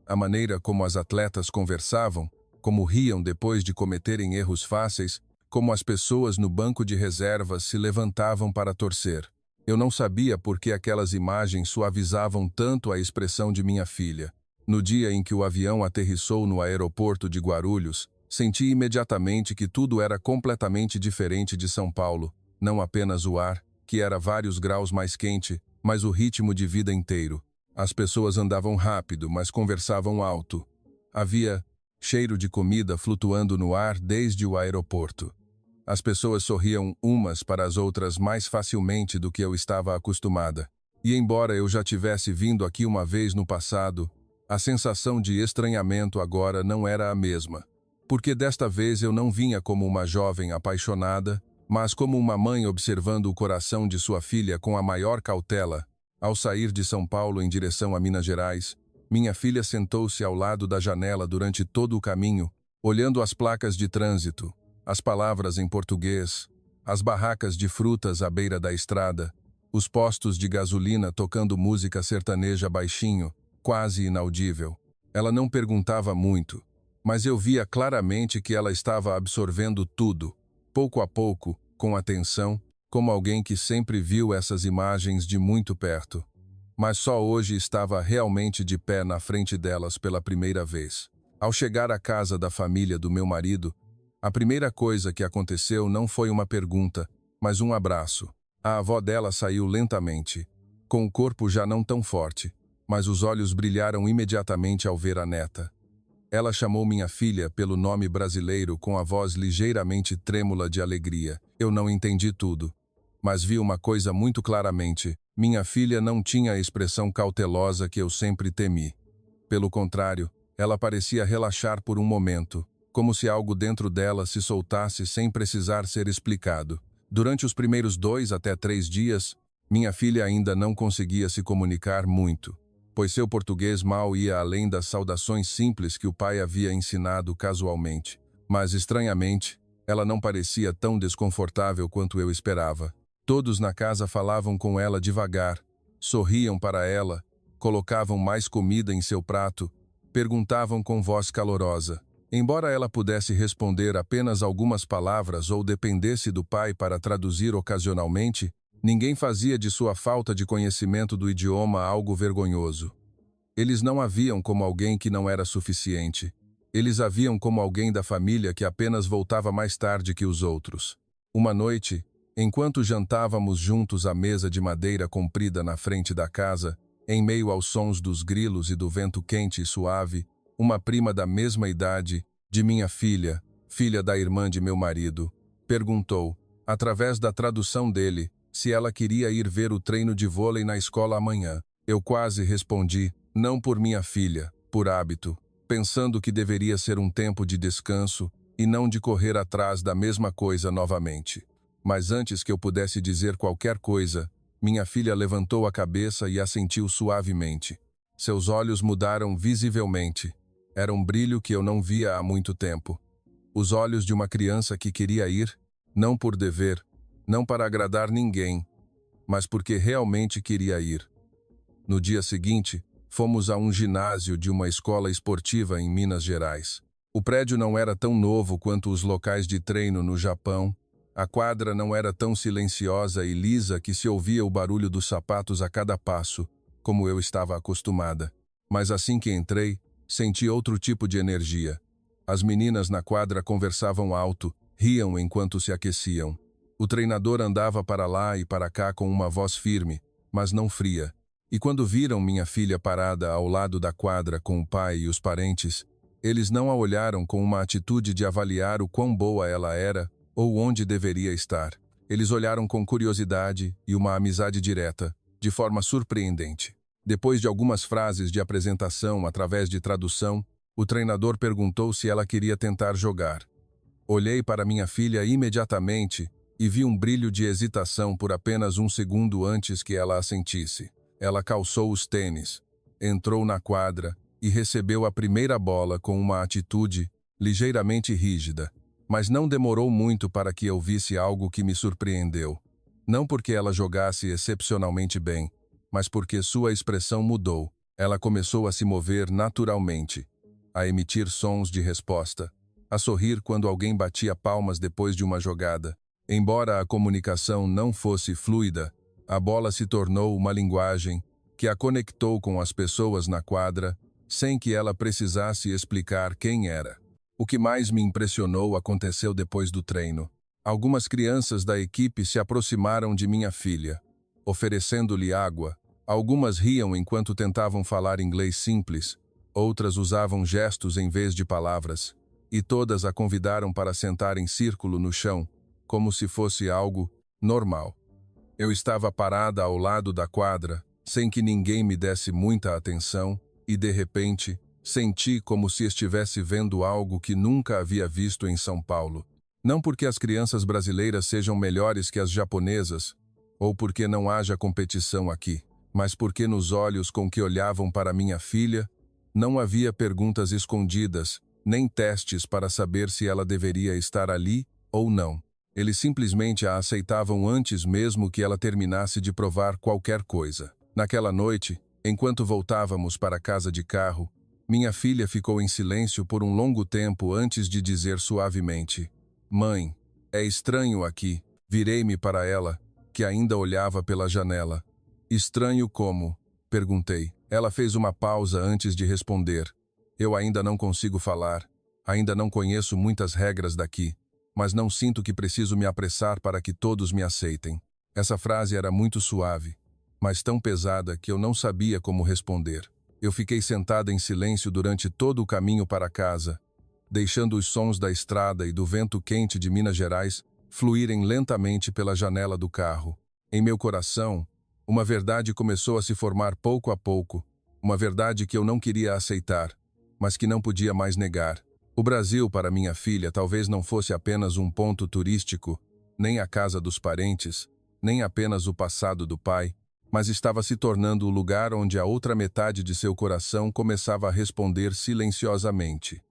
A maneira como as atletas conversavam, como riam depois de cometerem erros fáceis, como as pessoas no banco de reservas se levantavam para torcer. Eu não sabia por que aquelas imagens suavizavam tanto a expressão de minha filha. No dia em que o avião aterrissou no aeroporto de Guarulhos, senti imediatamente que tudo era completamente diferente de São Paulo. Não apenas o ar, que era vários graus mais quente, mas o ritmo de vida inteiro. As pessoas andavam rápido, mas conversavam alto. Havia cheiro de comida flutuando no ar desde o aeroporto. As pessoas sorriam umas para as outras mais facilmente do que eu estava acostumada. E embora eu já tivesse vindo aqui uma vez no passado, a sensação de estranhamento agora não era a mesma. Porque desta vez eu não vinha como uma jovem apaixonada, mas como uma mãe observando o coração de sua filha com a maior cautela. Ao sair de São Paulo em direção a Minas Gerais, minha filha sentou-se ao lado da janela durante todo o caminho, olhando as placas de trânsito, as palavras em português, as barracas de frutas à beira da estrada, os postos de gasolina tocando música sertaneja baixinho, quase inaudível. Ela não perguntava muito, mas eu via claramente que ela estava absorvendo tudo, pouco a pouco, com atenção, como alguém que sempre viu essas imagens de muito perto. Mas só hoje estava realmente de pé na frente delas pela primeira vez. Ao chegar à casa da família do meu marido, a primeira coisa que aconteceu não foi uma pergunta, mas um abraço. A avó dela saiu lentamente, com o corpo já não tão forte, mas os olhos brilharam imediatamente ao ver a neta. Ela chamou minha filha pelo nome brasileiro com a voz ligeiramente trêmula de alegria. Eu não entendi tudo, mas vi uma coisa muito claramente. Minha filha não tinha a expressão cautelosa que eu sempre temi. Pelo contrário, ela parecia relaxar por um momento, como se algo dentro dela se soltasse sem precisar ser explicado. Durante os primeiros 2 até 3 dias, minha filha ainda não conseguia se comunicar muito, pois seu português mal ia além das saudações simples que o pai havia ensinado casualmente. Mas, estranhamente, ela não parecia tão desconfortável quanto eu esperava. Todos na casa falavam com ela devagar, sorriam para ela, colocavam mais comida em seu prato, perguntavam com voz calorosa. Embora ela pudesse responder apenas algumas palavras ou dependesse do pai para traduzir ocasionalmente, ninguém fazia de sua falta de conhecimento do idioma algo vergonhoso. Eles não a viam como alguém que não era suficiente. Eles a viam como alguém da família que apenas voltava mais tarde que os outros. Uma noite, enquanto jantávamos juntos à mesa de madeira comprida na frente da casa, em meio aos sons dos grilos e do vento quente e suave, uma prima da mesma idade, de minha filha, filha da irmã de meu marido, perguntou, através da tradução dele, se ela queria ir ver o treino de vôlei na escola amanhã. Eu quase respondi, não por minha filha, por hábito, pensando que deveria ser um tempo de descanso e não de correr atrás da mesma coisa novamente. Mas antes que eu pudesse dizer qualquer coisa, minha filha levantou a cabeça e assentiu suavemente. Seus olhos mudaram visivelmente. Era um brilho que eu não via há muito tempo. Os olhos de uma criança que queria ir, não por dever, não para agradar ninguém, mas porque realmente queria ir. No dia seguinte, fomos a um ginásio de uma escola esportiva em Minas Gerais. O prédio não era tão novo quanto os locais de treino no Japão. A quadra não era tão silenciosa e lisa que se ouvia o barulho dos sapatos a cada passo, como eu estava acostumada. Mas assim que entrei, senti outro tipo de energia. As meninas na quadra conversavam alto, riam enquanto se aqueciam. O treinador andava para lá e para cá com uma voz firme, mas não fria. E quando viram minha filha parada ao lado da quadra com o pai e os parentes, eles não a olharam com uma atitude de avaliar o quão boa ela era ou onde deveria estar. Eles olharam com curiosidade e uma amizade direta, de forma surpreendente. Depois de algumas frases de apresentação através de tradução, o treinador perguntou se ela queria tentar jogar. Olhei para minha filha imediatamente e vi um brilho de hesitação por apenas um segundo antes que ela assentisse. Ela calçou os tênis, entrou na quadra e recebeu a primeira bola com uma atitude ligeiramente rígida, mas não demorou muito para que eu visse algo que me surpreendeu. Não porque ela jogasse excepcionalmente bem, mas porque sua expressão mudou. Ela começou a se mover naturalmente, a emitir sons de resposta, a sorrir quando alguém batia palmas depois de uma jogada. Embora a comunicação não fosse fluida, a bola se tornou uma linguagem que a conectou com as pessoas na quadra, sem que ela precisasse explicar quem era. O que mais me impressionou aconteceu depois do treino. Algumas crianças da equipe se aproximaram de minha filha, oferecendo-lhe água. Algumas riam enquanto tentavam falar inglês simples, outras usavam gestos em vez de palavras, e todas a convidaram para sentar em círculo no chão, como se fosse algo normal. Eu estava parada ao lado da quadra, sem que ninguém me desse muita atenção, e de repente, senti como se estivesse vendo algo que nunca havia visto em São Paulo. Não porque as crianças brasileiras sejam melhores que as japonesas, ou porque não haja competição aqui, mas porque nos olhos com que olhavam para minha filha, não havia perguntas escondidas, nem testes para saber se ela deveria estar ali ou não. Eles simplesmente a aceitavam antes mesmo que ela terminasse de provar qualquer coisa. Naquela noite, enquanto voltávamos para casa de carro, minha filha ficou em silêncio por um longo tempo antes de dizer suavemente: "Mãe, é estranho aqui." Virei-me para ela, que ainda olhava pela janela. "Estranho como?" perguntei. Ela fez uma pausa antes de responder. "Eu ainda não consigo falar. Ainda não conheço muitas regras daqui. Mas não sinto que preciso me apressar para que todos me aceitem." Essa frase era muito suave, mas tão pesada que eu não sabia como responder. Eu fiquei sentada em silêncio durante todo o caminho para casa, deixando os sons da estrada e do vento quente de Minas Gerais fluírem lentamente pela janela do carro. Em meu coração, uma verdade começou a se formar pouco a pouco, uma verdade que eu não queria aceitar, mas que não podia mais negar. O Brasil, para minha filha, talvez não fosse apenas um ponto turístico, nem a casa dos parentes, nem apenas o passado do pai, mas estava se tornando o lugar onde a outra metade de seu coração começava a responder silenciosamente.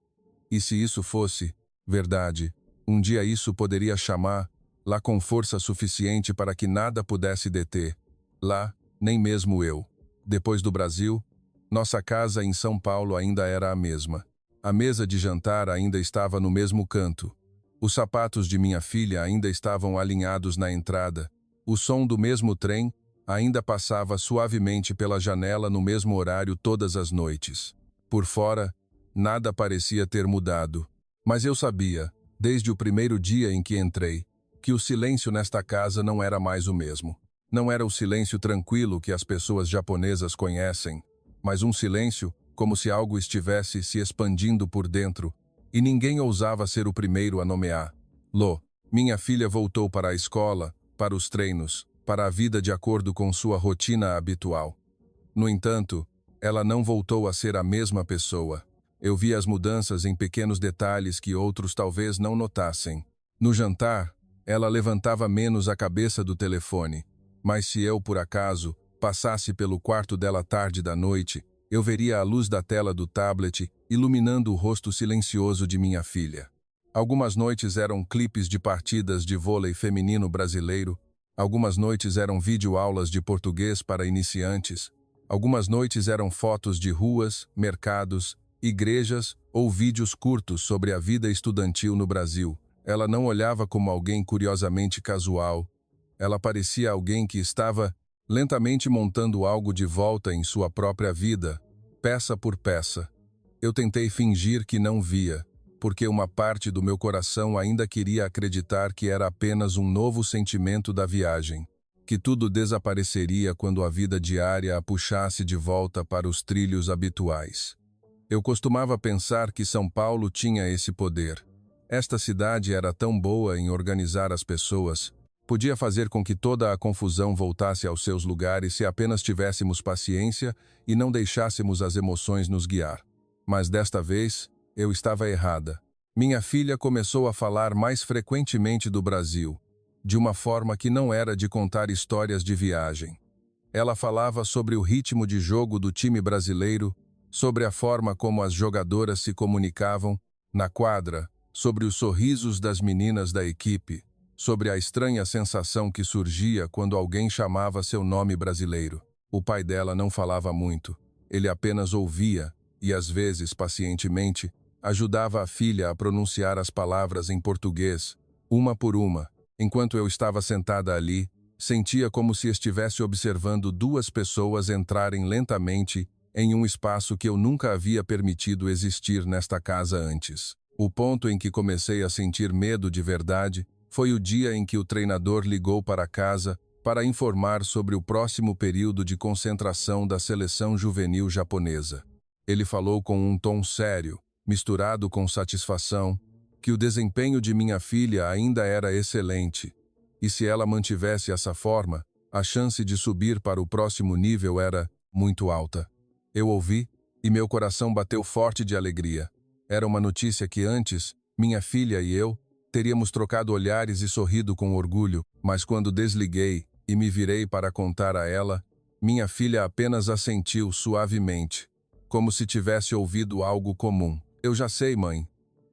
E se isso fosse verdade, um dia isso poderia chamar lá com força suficiente para que nada pudesse deter. Lá, nem mesmo eu. Depois do Brasil, nossa casa em São Paulo ainda era a mesma. A mesa de jantar ainda estava no mesmo canto. Os sapatos de minha filha ainda estavam alinhados na entrada. O som do mesmo trem ainda passava suavemente pela janela no mesmo horário todas as noites. Por fora, nada parecia ter mudado. Mas eu sabia, desde o primeiro dia em que entrei, que o silêncio nesta casa não era mais o mesmo. Não era o silêncio tranquilo que as pessoas japonesas conhecem, mas um silêncio como se algo estivesse se expandindo por dentro, e ninguém ousava ser o primeiro a nomear. Minha filha voltou para a escola, para os treinos, para a vida de acordo com sua rotina habitual. No entanto, ela não voltou a ser a mesma pessoa. Eu vi as mudanças em pequenos detalhes que outros talvez não notassem. No jantar, ela levantava menos a cabeça do telefone, mas se eu, por acaso, passasse pelo quarto dela tarde da noite, eu veria a luz da tela do tablet iluminando o rosto silencioso de minha filha. Algumas noites eram clipes de partidas de vôlei feminino brasileiro, Algumas noites eram videoaulas de português para iniciantes. Algumas noites eram fotos de ruas, mercados, igrejas ou vídeos curtos sobre a vida estudantil no Brasil. Ela não olhava como alguém curiosamente casual. Ela parecia alguém que estava lentamente montando algo de volta em sua própria vida, peça por peça. Eu tentei fingir que não via, porque uma parte do meu coração ainda queria acreditar que era apenas um novo sentimento da viagem, que tudo desapareceria quando a vida diária a puxasse de volta para os trilhos habituais. Eu costumava pensar que São Paulo tinha esse poder. Esta cidade era tão boa em organizar as pessoas, podia fazer com que toda a confusão voltasse aos seus lugares se apenas tivéssemos paciência e não deixássemos as emoções nos guiar. Mas desta vez, eu estava errada. Minha filha começou a falar mais frequentemente do Brasil, de uma forma que não era de contar histórias de viagem. Ela falava sobre o ritmo de jogo do time brasileiro, sobre a forma como as jogadoras se comunicavam na quadra, sobre os sorrisos das meninas da equipe, sobre a estranha sensação que surgia quando alguém chamava seu nome brasileiro. O pai dela não falava muito, ele apenas ouvia e, às vezes, pacientemente, ajudava a filha a pronunciar as palavras em português, uma por uma. Enquanto eu estava sentada ali, sentia como se estivesse observando duas pessoas entrarem lentamente em um espaço que eu nunca havia permitido existir nesta casa antes. O ponto em que comecei a sentir medo de verdade foi o dia em que o treinador ligou para casa para informar sobre o próximo período de concentração da seleção juvenil japonesa. Ele falou com um tom sério, misturado com satisfação, que o desempenho de minha filha ainda era excelente, e se ela mantivesse essa forma, a chance de subir para o próximo nível era muito alta. Eu ouvi, e meu coração bateu forte de alegria. Era uma notícia que antes, minha filha e eu, teríamos trocado olhares e sorrido com orgulho, mas quando desliguei e me virei para contar a ela, minha filha apenas assentiu suavemente, como se tivesse ouvido algo comum. Eu já sei, mãe.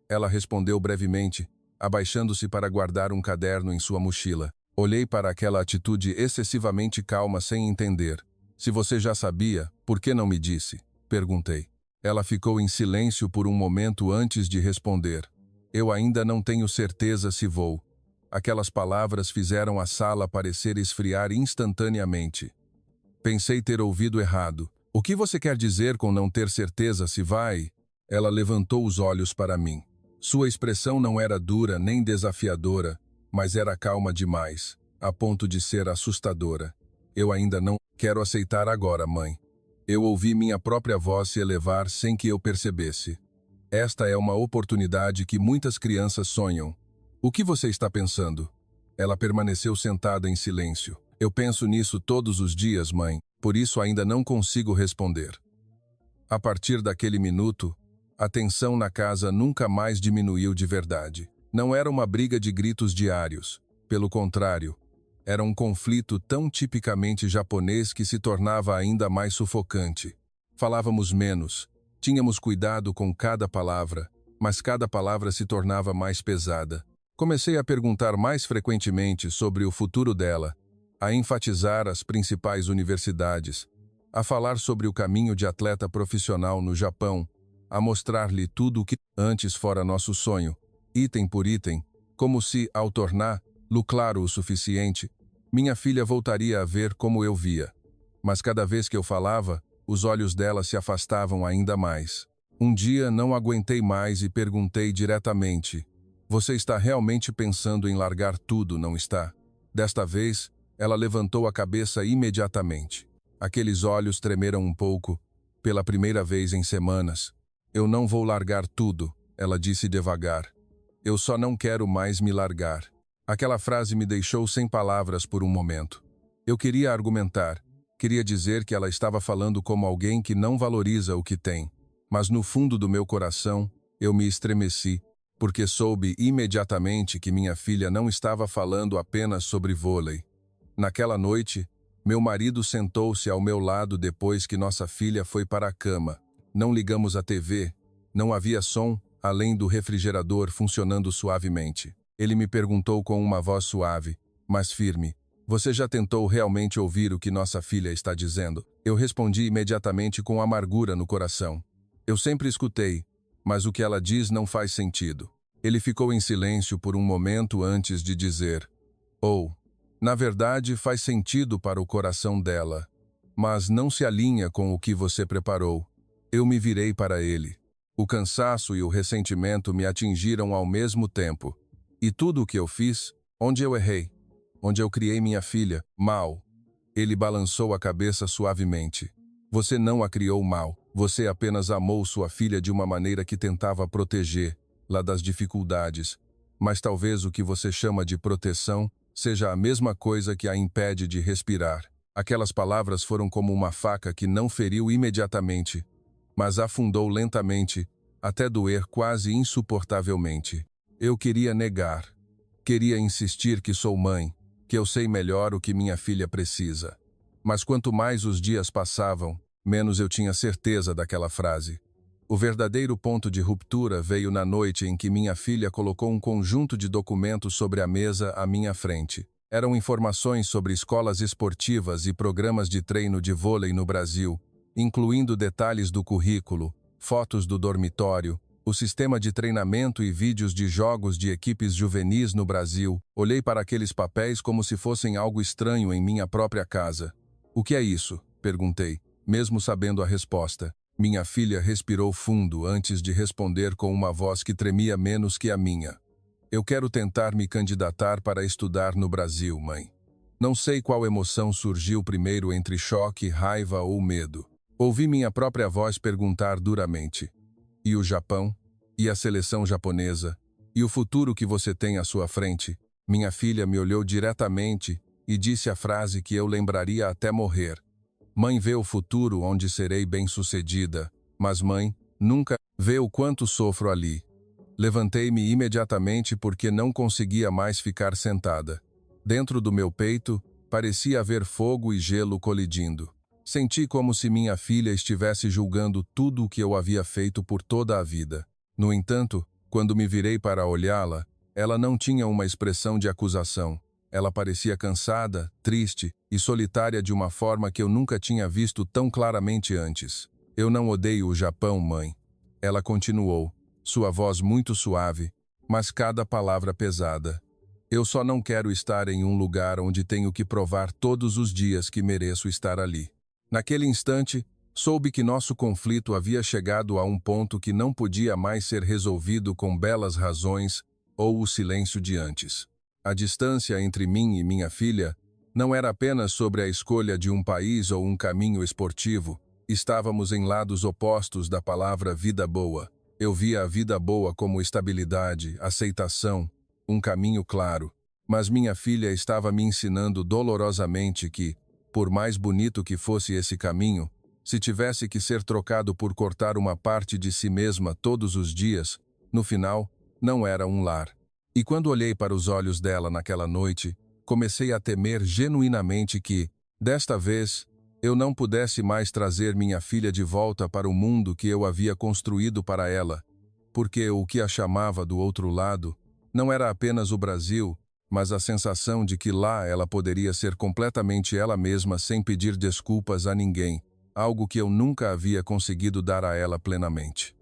Ela respondeu brevemente, abaixando-se para guardar um caderno em sua mochila. Olhei para aquela atitude excessivamente calma sem entender. Se você já sabia, por que não me disse? Perguntei. Ela ficou em silêncio por um momento antes de responder. Eu ainda não tenho certeza se vou. Aquelas palavras fizeram a sala parecer esfriar instantaneamente. Pensei ter ouvido errado. O que você quer dizer com não ter certeza se vai? Ela levantou os olhos para mim. Sua expressão não era dura nem desafiadora, mas era calma demais, a ponto de ser assustadora. Eu ainda não quero aceitar agora, mãe. Eu ouvi minha própria voz se elevar sem que eu percebesse. Esta é uma oportunidade que muitas crianças sonham. O que você está pensando? Ela permaneceu sentada em silêncio. Eu penso nisso todos os dias, mãe, por isso ainda não consigo responder. A partir daquele minuto, a tensão na casa nunca mais diminuiu de verdade. Não era uma briga de gritos diários. Pelo contrário, era um conflito tão tipicamente japonês que se tornava ainda mais sufocante. Falávamos menos, tínhamos cuidado com cada palavra, mas cada palavra se tornava mais pesada. Comecei a perguntar mais frequentemente sobre o futuro dela, a enfatizar as principais universidades, a falar sobre o caminho de atleta profissional no Japão, a mostrar-lhe tudo o que antes fora nosso sonho, item por item, como se, ao torná-lo claro o suficiente, minha filha voltaria a ver como eu via. Mas cada vez que eu falava, os olhos dela se afastavam ainda mais. Um dia não aguentei mais e perguntei diretamente: "Você está realmente pensando em largar tudo, não está?" Desta vez, ela levantou a cabeça imediatamente. Aqueles olhos tremeram um pouco, pela primeira vez em semanas. "Eu não vou largar tudo", ela disse devagar. "Eu só não quero mais me largar." Aquela frase me deixou sem palavras por um momento. Eu queria argumentar, queria dizer que ela estava falando como alguém que não valoriza o que tem, mas no fundo do meu coração, eu me estremeci, porque soube imediatamente que minha filha não estava falando apenas sobre vôlei. Naquela noite, meu marido sentou-se ao meu lado depois que nossa filha foi para a cama. Não ligamos a TV, não havia som, além do refrigerador funcionando suavemente. Ele me perguntou com uma voz suave, mas firme: Você já tentou realmente ouvir o que nossa filha está dizendo? Eu respondi imediatamente com amargura no coração. Eu sempre escutei, mas o que ela diz não faz sentido. Ele ficou em silêncio por um momento antes de dizer: "Oh, na verdade faz sentido para o coração dela, mas não se alinha com o que você preparou." Eu me virei para ele. O cansaço e o ressentimento me atingiram ao mesmo tempo. E tudo o que eu fiz, onde eu errei? Onde eu criei minha filha, mal. Ele balançou a cabeça suavemente. Você não a criou mal, você apenas amou sua filha de uma maneira que tentava protegê-la das dificuldades. Mas talvez o que você chama de proteção seja a mesma coisa que a impede de respirar. Aquelas palavras foram como uma faca que não feriu imediatamente, mas afundou lentamente, até doer quase insuportavelmente. Eu queria negar. Queria insistir que sou mãe, que eu sei melhor o que minha filha precisa. Mas quanto mais os dias passavam, menos eu tinha certeza daquela frase. O verdadeiro ponto de ruptura veio na noite em que minha filha colocou um conjunto de documentos sobre a mesa à minha frente. Eram informações sobre escolas esportivas e programas de treino de vôlei no Brasil, incluindo detalhes do currículo, fotos do dormitório, o sistema de treinamento e vídeos de jogos de equipes juvenis no Brasil. Olhei para aqueles papéis como se fossem algo estranho em minha própria casa. "O que é isso?" perguntei, mesmo sabendo a resposta. Minha filha respirou fundo antes de responder com uma voz que tremia menos que a minha. "Eu quero tentar me candidatar para estudar no Brasil, mãe." Não sei qual emoção surgiu primeiro entre choque, raiva ou medo. Ouvi minha própria voz perguntar duramente: "E o Japão? E a seleção japonesa? E o futuro que você tem à sua frente?" Minha filha me olhou diretamente e disse a frase que eu lembraria até morrer: "Mãe vê o futuro onde serei bem-sucedida, mas mãe nunca vê o quanto sofro ali." Levantei-me imediatamente porque não conseguia mais ficar sentada. Dentro do meu peito, parecia haver fogo e gelo colidindo. Senti como se minha filha estivesse julgando tudo o que eu havia feito por toda a vida. No entanto, quando me virei para olhá-la, ela não tinha uma expressão de acusação. Ela parecia cansada, triste e solitária de uma forma que eu nunca tinha visto tão claramente antes. "Eu não odeio o Japão, mãe." Ela continuou, sua voz muito suave, mas cada palavra pesada. "Eu só não quero estar em um lugar onde tenho que provar todos os dias que mereço estar ali." Naquele instante, soube que nosso conflito havia chegado a um ponto que não podia mais ser resolvido com belas razões ou o silêncio de antes. A distância entre mim e minha filha não era apenas sobre a escolha de um país ou um caminho esportivo. Estávamos em lados opostos da palavra vida boa. Eu via a vida boa como estabilidade, aceitação, um caminho claro. Mas minha filha estava me ensinando dolorosamente que, por mais bonito que fosse esse caminho, se tivesse que ser trocado por cortar uma parte de si mesma todos os dias, no final, não era um lar. E quando olhei para os olhos dela naquela noite, comecei a temer genuinamente que, desta vez, eu não pudesse mais trazer minha filha de volta para o mundo que eu havia construído para ela, porque o que a chamava do outro lado não era apenas o Brasil, mas a sensação de que lá ela poderia ser completamente ela mesma sem pedir desculpas a ninguém, algo que eu nunca havia conseguido dar a ela plenamente.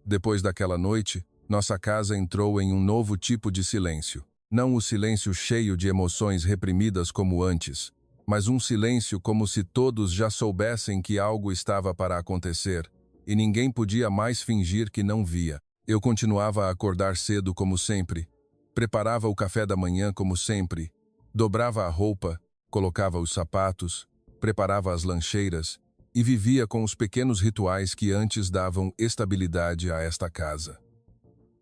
Depois daquela noite, nossa casa entrou em um novo tipo de silêncio. Não o silêncio cheio de emoções reprimidas como antes, mas um silêncio como se todos já soubessem que algo estava para acontecer, e ninguém podia mais fingir que não via. Eu continuava a acordar cedo como sempre, preparava o café da manhã como sempre, dobrava a roupa, colocava os sapatos, preparava as lancheiras e vivia com os pequenos rituais que antes davam estabilidade a esta casa.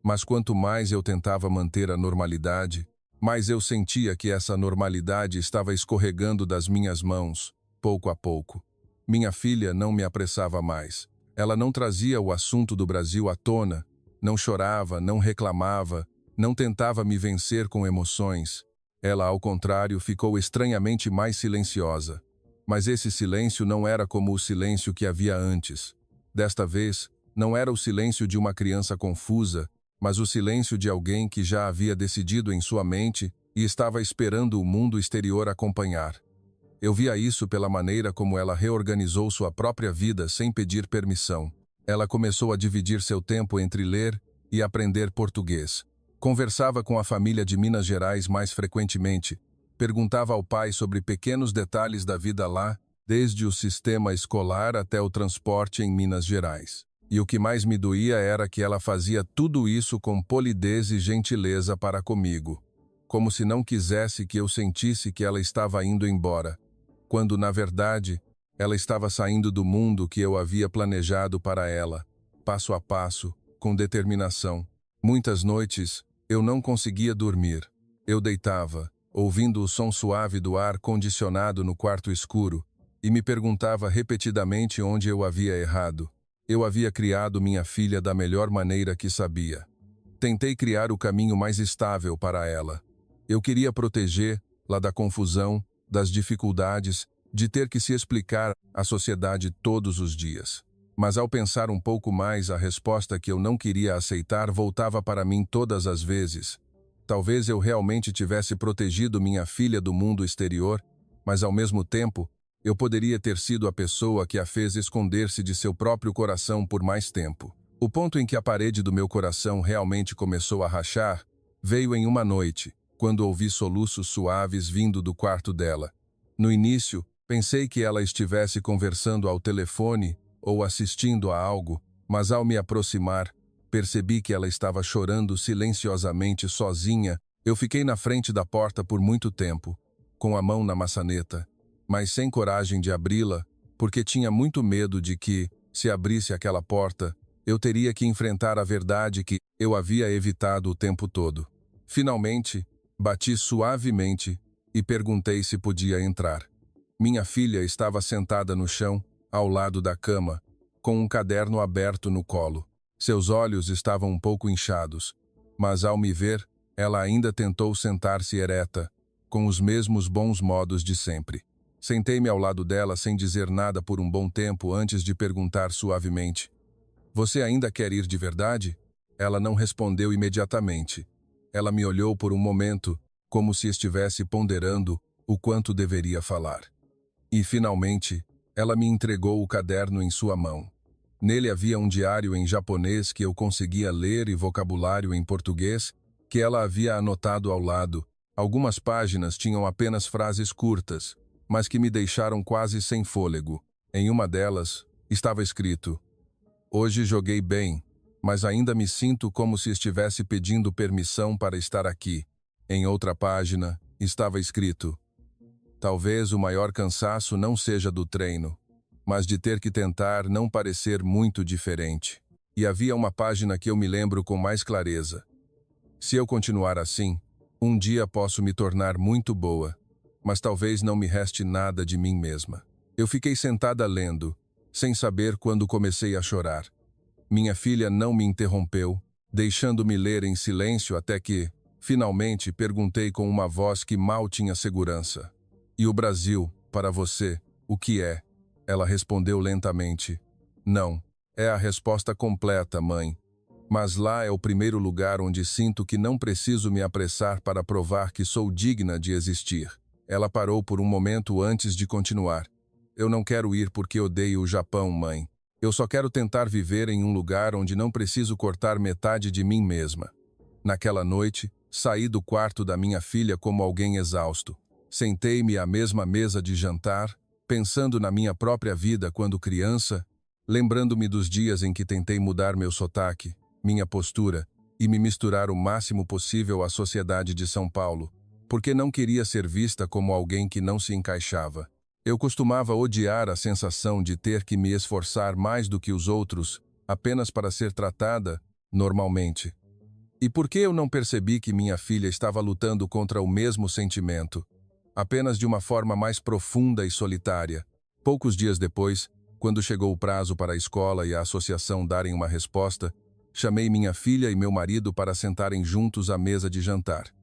Mas quanto mais eu tentava manter a normalidade, mais eu sentia que essa normalidade estava escorregando das minhas mãos, pouco a pouco. Minha filha não me apressava mais. Ela não trazia o assunto do Brasil à tona, não chorava, não reclamava, não tentava me vencer com emoções. Ela, ao contrário, ficou estranhamente mais silenciosa. Mas esse silêncio não era como o silêncio que havia antes. Desta vez, não era o silêncio de uma criança confusa, mas o silêncio de alguém que já havia decidido em sua mente e estava esperando o mundo exterior acompanhar. Eu via isso pela maneira como ela reorganizou sua própria vida sem pedir permissão. Ela começou a dividir seu tempo entre ler e aprender português. Conversava com a família de Minas Gerais mais frequentemente. Perguntava ao pai sobre pequenos detalhes da vida lá, desde o sistema escolar até o transporte em Minas Gerais. E o que mais me doía era que ela fazia tudo isso com polidez e gentileza para comigo, como se não quisesse que eu sentisse que ela estava indo embora, quando, na verdade, ela estava saindo do mundo que eu havia planejado para ela, passo a passo, com determinação. Muitas noites, eu não conseguia dormir. Eu deitava, ouvindo o som suave do ar condicionado no quarto escuro, e me perguntava repetidamente onde eu havia errado. Eu havia criado minha filha da melhor maneira que sabia. Tentei criar o caminho mais estável para ela. Eu queria protegê-la da confusão, das dificuldades, de ter que se explicar à sociedade todos os dias. Mas ao pensar um pouco mais, a resposta que eu não queria aceitar voltava para mim todas as vezes. Talvez eu realmente tivesse protegido minha filha do mundo exterior, mas ao mesmo tempo, eu poderia ter sido a pessoa que a fez esconder-se de seu próprio coração por mais tempo. O ponto em que a parede do meu coração realmente começou a rachar veio em uma noite, quando ouvi soluços suaves vindo do quarto dela. No início, pensei que ela estivesse conversando ao telefone ou assistindo a algo, mas ao me aproximar, percebi que ela estava chorando silenciosamente sozinha. Eu fiquei na frente da porta por muito tempo, com a mão na maçaneta, mas sem coragem de abri-la, porque tinha muito medo de que, se abrisse aquela porta, eu teria que enfrentar a verdade que eu havia evitado o tempo todo. Finalmente, bati suavemente e perguntei se podia entrar. Minha filha estava sentada no chão, ao lado da cama, com um caderno aberto no colo. Seus olhos estavam um pouco inchados, mas ao me ver, ela ainda tentou sentar-se ereta, com os mesmos bons modos de sempre. Sentei-me ao lado dela sem dizer nada por um bom tempo antes de perguntar suavemente: "Você ainda quer ir de verdade?" Ela não respondeu imediatamente. Ela me olhou por um momento, como se estivesse ponderando o quanto deveria falar. E, finalmente, ela me entregou o caderno em sua mão. Nele havia um diário em japonês que eu conseguia ler e vocabulário em português que ela havia anotado ao lado. Algumas páginas tinham apenas frases curtas, mas que me deixaram quase sem fôlego. Em uma delas, estava escrito: "Hoje joguei bem, mas ainda me sinto como se estivesse pedindo permissão para estar aqui." Em outra página, estava escrito: "Talvez o maior cansaço não seja do treino, mas de ter que tentar não parecer muito diferente." E havia uma página que eu me lembro com mais clareza: "Se eu continuar assim, um dia posso me tornar muito boa, mas talvez não me reste nada de mim mesma." Eu fiquei sentada lendo, sem saber quando comecei a chorar. Minha filha não me interrompeu, deixando-me ler em silêncio até que, finalmente, perguntei com uma voz que mal tinha segurança: "E o Brasil, para você, o que é?" Ela respondeu lentamente: "Não, é a resposta completa, mãe. Mas lá é o primeiro lugar onde sinto que não preciso me apressar para provar que sou digna de existir." Ela parou por um momento antes de continuar: "Eu não quero ir porque odeio o Japão, mãe. Eu só quero tentar viver em um lugar onde não preciso cortar metade de mim mesma." Naquela noite, saí do quarto da minha filha como alguém exausto. Sentei-me à mesma mesa de jantar, pensando na minha própria vida quando criança, lembrando-me dos dias em que tentei mudar meu sotaque, minha postura e me misturar o máximo possível à sociedade de São Paulo, porque não queria ser vista como alguém que não se encaixava. Eu costumava odiar a sensação de ter que me esforçar mais do que os outros, apenas para ser tratada normalmente. E por que eu não percebi que minha filha estava lutando contra o mesmo sentimento, apenas de uma forma mais profunda e solitária? Poucos dias depois, quando chegou o prazo para a escola e a associação darem uma resposta, chamei minha filha e meu marido para sentarem juntos à mesa de jantar.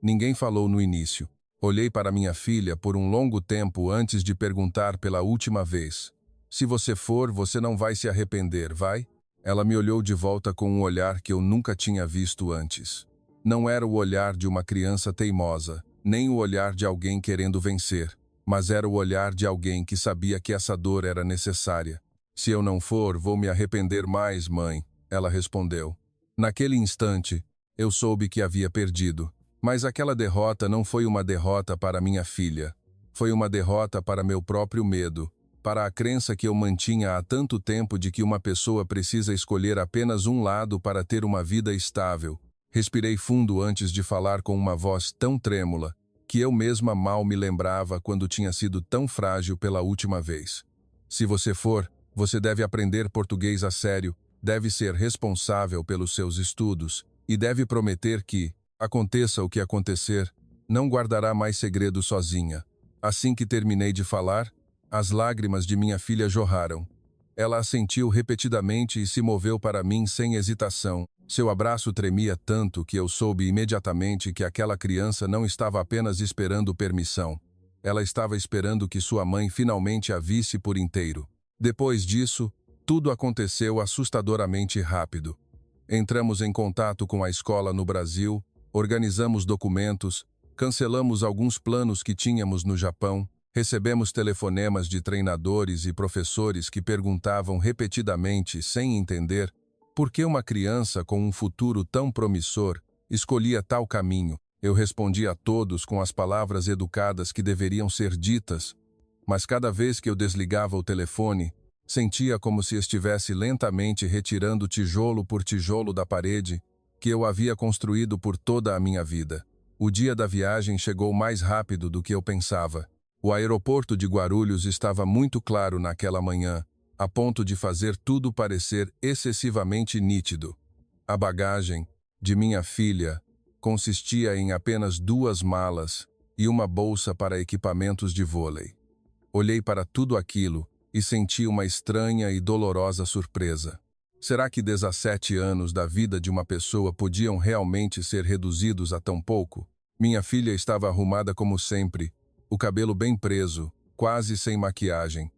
Ninguém falou no início. Olhei para minha filha por um longo tempo antes de perguntar pela última vez: "Se você for, você não vai se arrepender, vai?" Ela me olhou de volta com um olhar que eu nunca tinha visto antes. Não era o olhar de uma criança teimosa, nem o olhar de alguém querendo vencer, mas era o olhar de alguém que sabia que essa dor era necessária. Se eu não for, vou me arrepender mais, mãe, ela respondeu. Naquele instante, eu soube que havia perdido. Mas aquela derrota não foi uma derrota para minha filha. Foi uma derrota para meu próprio medo, para a crença que eu mantinha há tanto tempo de que uma pessoa precisa escolher apenas um lado para ter uma vida estável. Respirei fundo antes de falar com uma voz tão trêmula, que eu mesma mal me lembrava quando tinha sido tão frágil pela última vez. Se você for, você deve aprender português a sério, deve ser responsável pelos seus estudos e deve prometer que, aconteça o que acontecer, não guardará mais segredo sozinha. Assim que terminei de falar, as lágrimas de minha filha jorraram. Ela assentiu repetidamente e se moveu para mim sem hesitação. Seu abraço tremia tanto que eu soube imediatamente que aquela criança não estava apenas esperando permissão. Ela estava esperando que sua mãe finalmente a visse por inteiro. Depois disso, tudo aconteceu assustadoramente rápido. Entramos em contato com a escola no Brasil, organizamos documentos, cancelamos alguns planos que tínhamos no Japão, recebemos telefonemas de treinadores e professores que perguntavam repetidamente, sem entender, por que uma criança com um futuro tão promissor escolhia tal caminho. Eu respondia a todos com as palavras educadas que deveriam ser ditas, mas cada vez que eu desligava o telefone, sentia como se estivesse lentamente retirando tijolo por tijolo da parede que eu havia construído por toda a minha vida. O dia da viagem chegou mais rápido do que eu pensava. O aeroporto de Guarulhos estava muito claro naquela manhã, a ponto de fazer tudo parecer excessivamente nítido. A bagagem de minha filha consistia em apenas 2 malas e uma bolsa para equipamentos de vôlei. Olhei para tudo aquilo e senti uma estranha e dolorosa surpresa. Será que 17 anos da vida de uma pessoa podiam realmente ser reduzidos a tão pouco? Minha filha estava arrumada como sempre, o cabelo bem preso, quase sem maquiagem,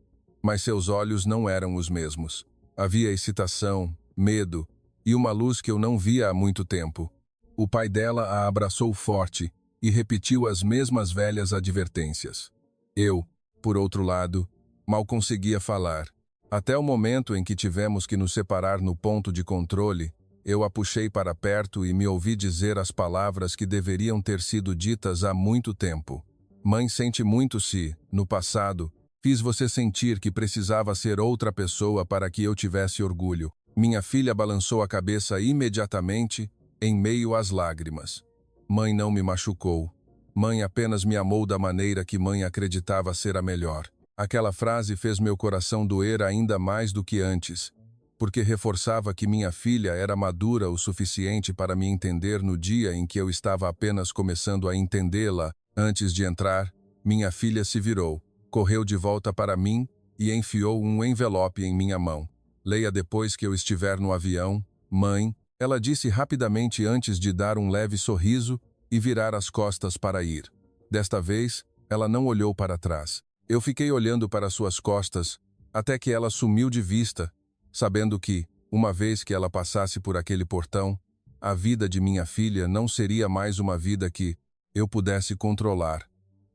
mas seus olhos não eram os mesmos. Havia excitação, medo e uma luz que eu não via há muito tempo. O pai dela a abraçou forte e repetiu as mesmas velhas advertências. Eu, por outro lado, mal conseguia falar. Até o momento em que tivemos que nos separar no ponto de controle, eu a puxei para perto e me ouvi dizer as palavras que deveriam ter sido ditas há muito tempo. Mãe sente muito se, no passado, fiz você sentir que precisava ser outra pessoa para que eu tivesse orgulho. Minha filha balançou a cabeça imediatamente, em meio às lágrimas. Mãe não me machucou. Mãe apenas me amou da maneira que mãe acreditava ser a melhor. Aquela frase fez meu coração doer ainda mais do que antes, porque reforçava que minha filha era madura o suficiente para me entender no dia em que eu estava apenas começando a entendê-la. Antes de entrar, minha filha se virou, correu de volta para mim e enfiou um envelope em minha mão. Leia depois que eu estiver no avião, mãe, ela disse rapidamente antes de dar um leve sorriso e virar as costas para ir. Desta vez, ela não olhou para trás. Eu fiquei olhando para suas costas, até que ela sumiu de vista, sabendo que, uma vez que ela passasse por aquele portão, a vida de minha filha não seria mais uma vida que eu pudesse controlar.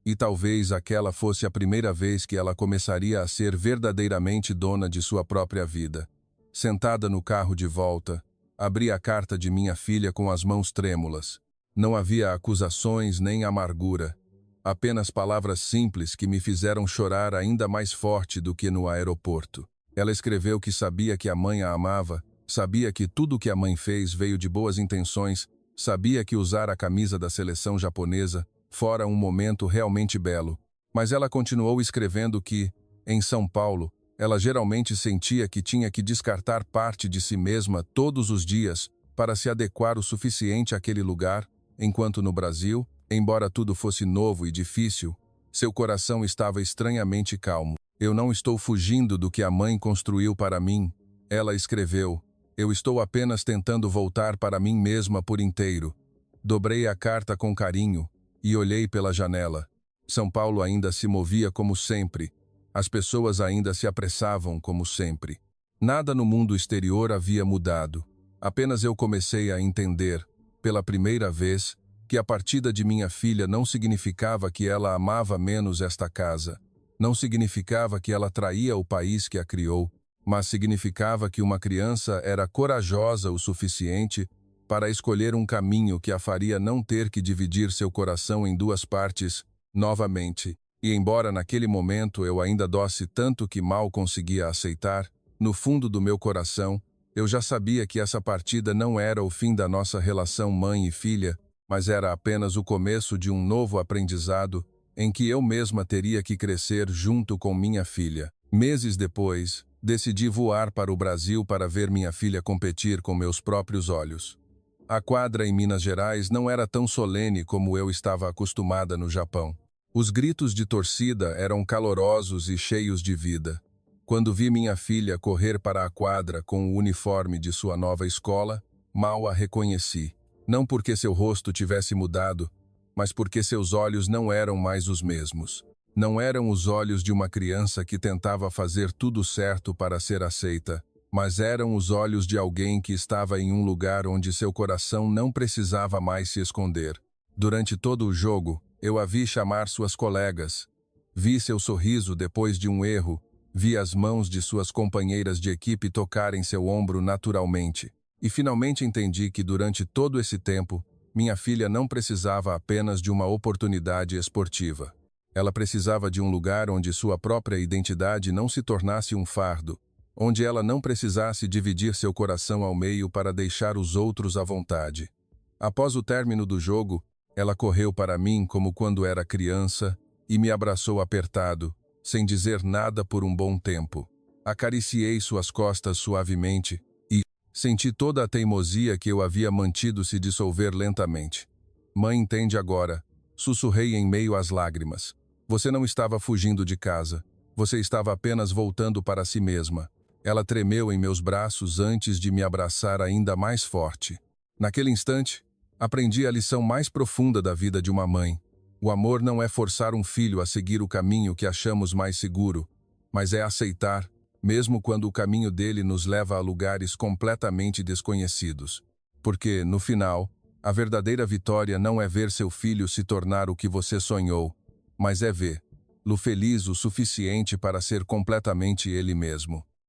E talvez aquela fosse a primeira vez que ela começaria a ser verdadeiramente dona de sua própria vida. Sentada no carro de volta, abri a carta de minha filha com as mãos trêmulas. Não havia acusações nem amargura. Apenas palavras simples que me fizeram chorar ainda mais forte do que no aeroporto. Ela escreveu que sabia que a mãe a amava, sabia que tudo o que a mãe fez veio de boas intenções, sabia que usar a camisa da seleção japonesa fora um momento realmente belo. Mas ela continuou escrevendo que, em São Paulo, ela geralmente sentia que tinha que descartar parte de si mesma todos os dias para se adequar o suficiente àquele lugar, enquanto no Brasil, embora tudo fosse novo e difícil, seu coração estava estranhamente calmo. Eu não estou fugindo do que a mãe construiu para mim, ela escreveu. Eu estou apenas tentando voltar para mim mesma por inteiro. Dobrei a carta com carinho e olhei pela janela. São Paulo ainda se movia como sempre. As pessoas ainda se apressavam como sempre. Nada no mundo exterior havia mudado. Apenas eu comecei a entender. pela primeira vez, que a partida de minha filha não significava que ela amava menos esta casa. Não significava que ela traía o país que a criou, mas significava que uma criança era corajosa o suficiente para escolher um caminho que a faria não ter que dividir seu coração em duas partes, novamente. E embora naquele momento eu ainda dosse tanto que mal conseguia aceitar, no fundo do meu coração, eu já sabia que essa partida não era o fim da nossa relação mãe e filha, mas era apenas o começo de um novo aprendizado em que eu mesma teria que crescer junto com minha filha. Meses depois, decidi voar para o Brasil para ver minha filha competir com meus próprios olhos. A quadra em Minas Gerais não era tão solene como eu estava acostumada no Japão. Os gritos de torcida eram calorosos e cheios de vida. Quando vi minha filha correr para a quadra com o uniforme de sua nova escola, mal a reconheci. Não porque seu rosto tivesse mudado, mas porque seus olhos não eram mais os mesmos. Não eram os olhos de uma criança que tentava fazer tudo certo para ser aceita, mas eram os olhos de alguém que estava em um lugar onde seu coração não precisava mais se esconder. Durante todo o jogo, eu a vi chamar suas colegas. Vi seu sorriso depois de um erro, vi as mãos de suas companheiras de equipe tocarem seu ombro naturalmente. E finalmente entendi que durante todo esse tempo, minha filha não precisava apenas de uma oportunidade esportiva. Ela precisava de um lugar onde sua própria identidade não se tornasse um fardo, onde ela não precisasse dividir seu coração ao meio para deixar os outros à vontade. Após o término do jogo, ela correu para mim como quando era criança e me abraçou apertado, sem dizer nada por um bom tempo. Acariciei suas costas suavemente e senti toda a teimosia que eu havia mantido se dissolver lentamente. Mãe entende agora, sussurrei em meio às lágrimas. Você não estava fugindo de casa. Você estava apenas voltando para si mesma. Ela tremeu em meus braços antes de me abraçar ainda mais forte. Naquele instante, aprendi a lição mais profunda da vida de uma mãe. O amor não é forçar um filho a seguir o caminho que achamos mais seguro, mas é aceitar, mesmo quando o caminho dele nos leva a lugares completamente desconhecidos. Porque, no final, a verdadeira vitória não é ver seu filho se tornar o que você sonhou, mas é vê-lo feliz o suficiente para ser completamente ele mesmo.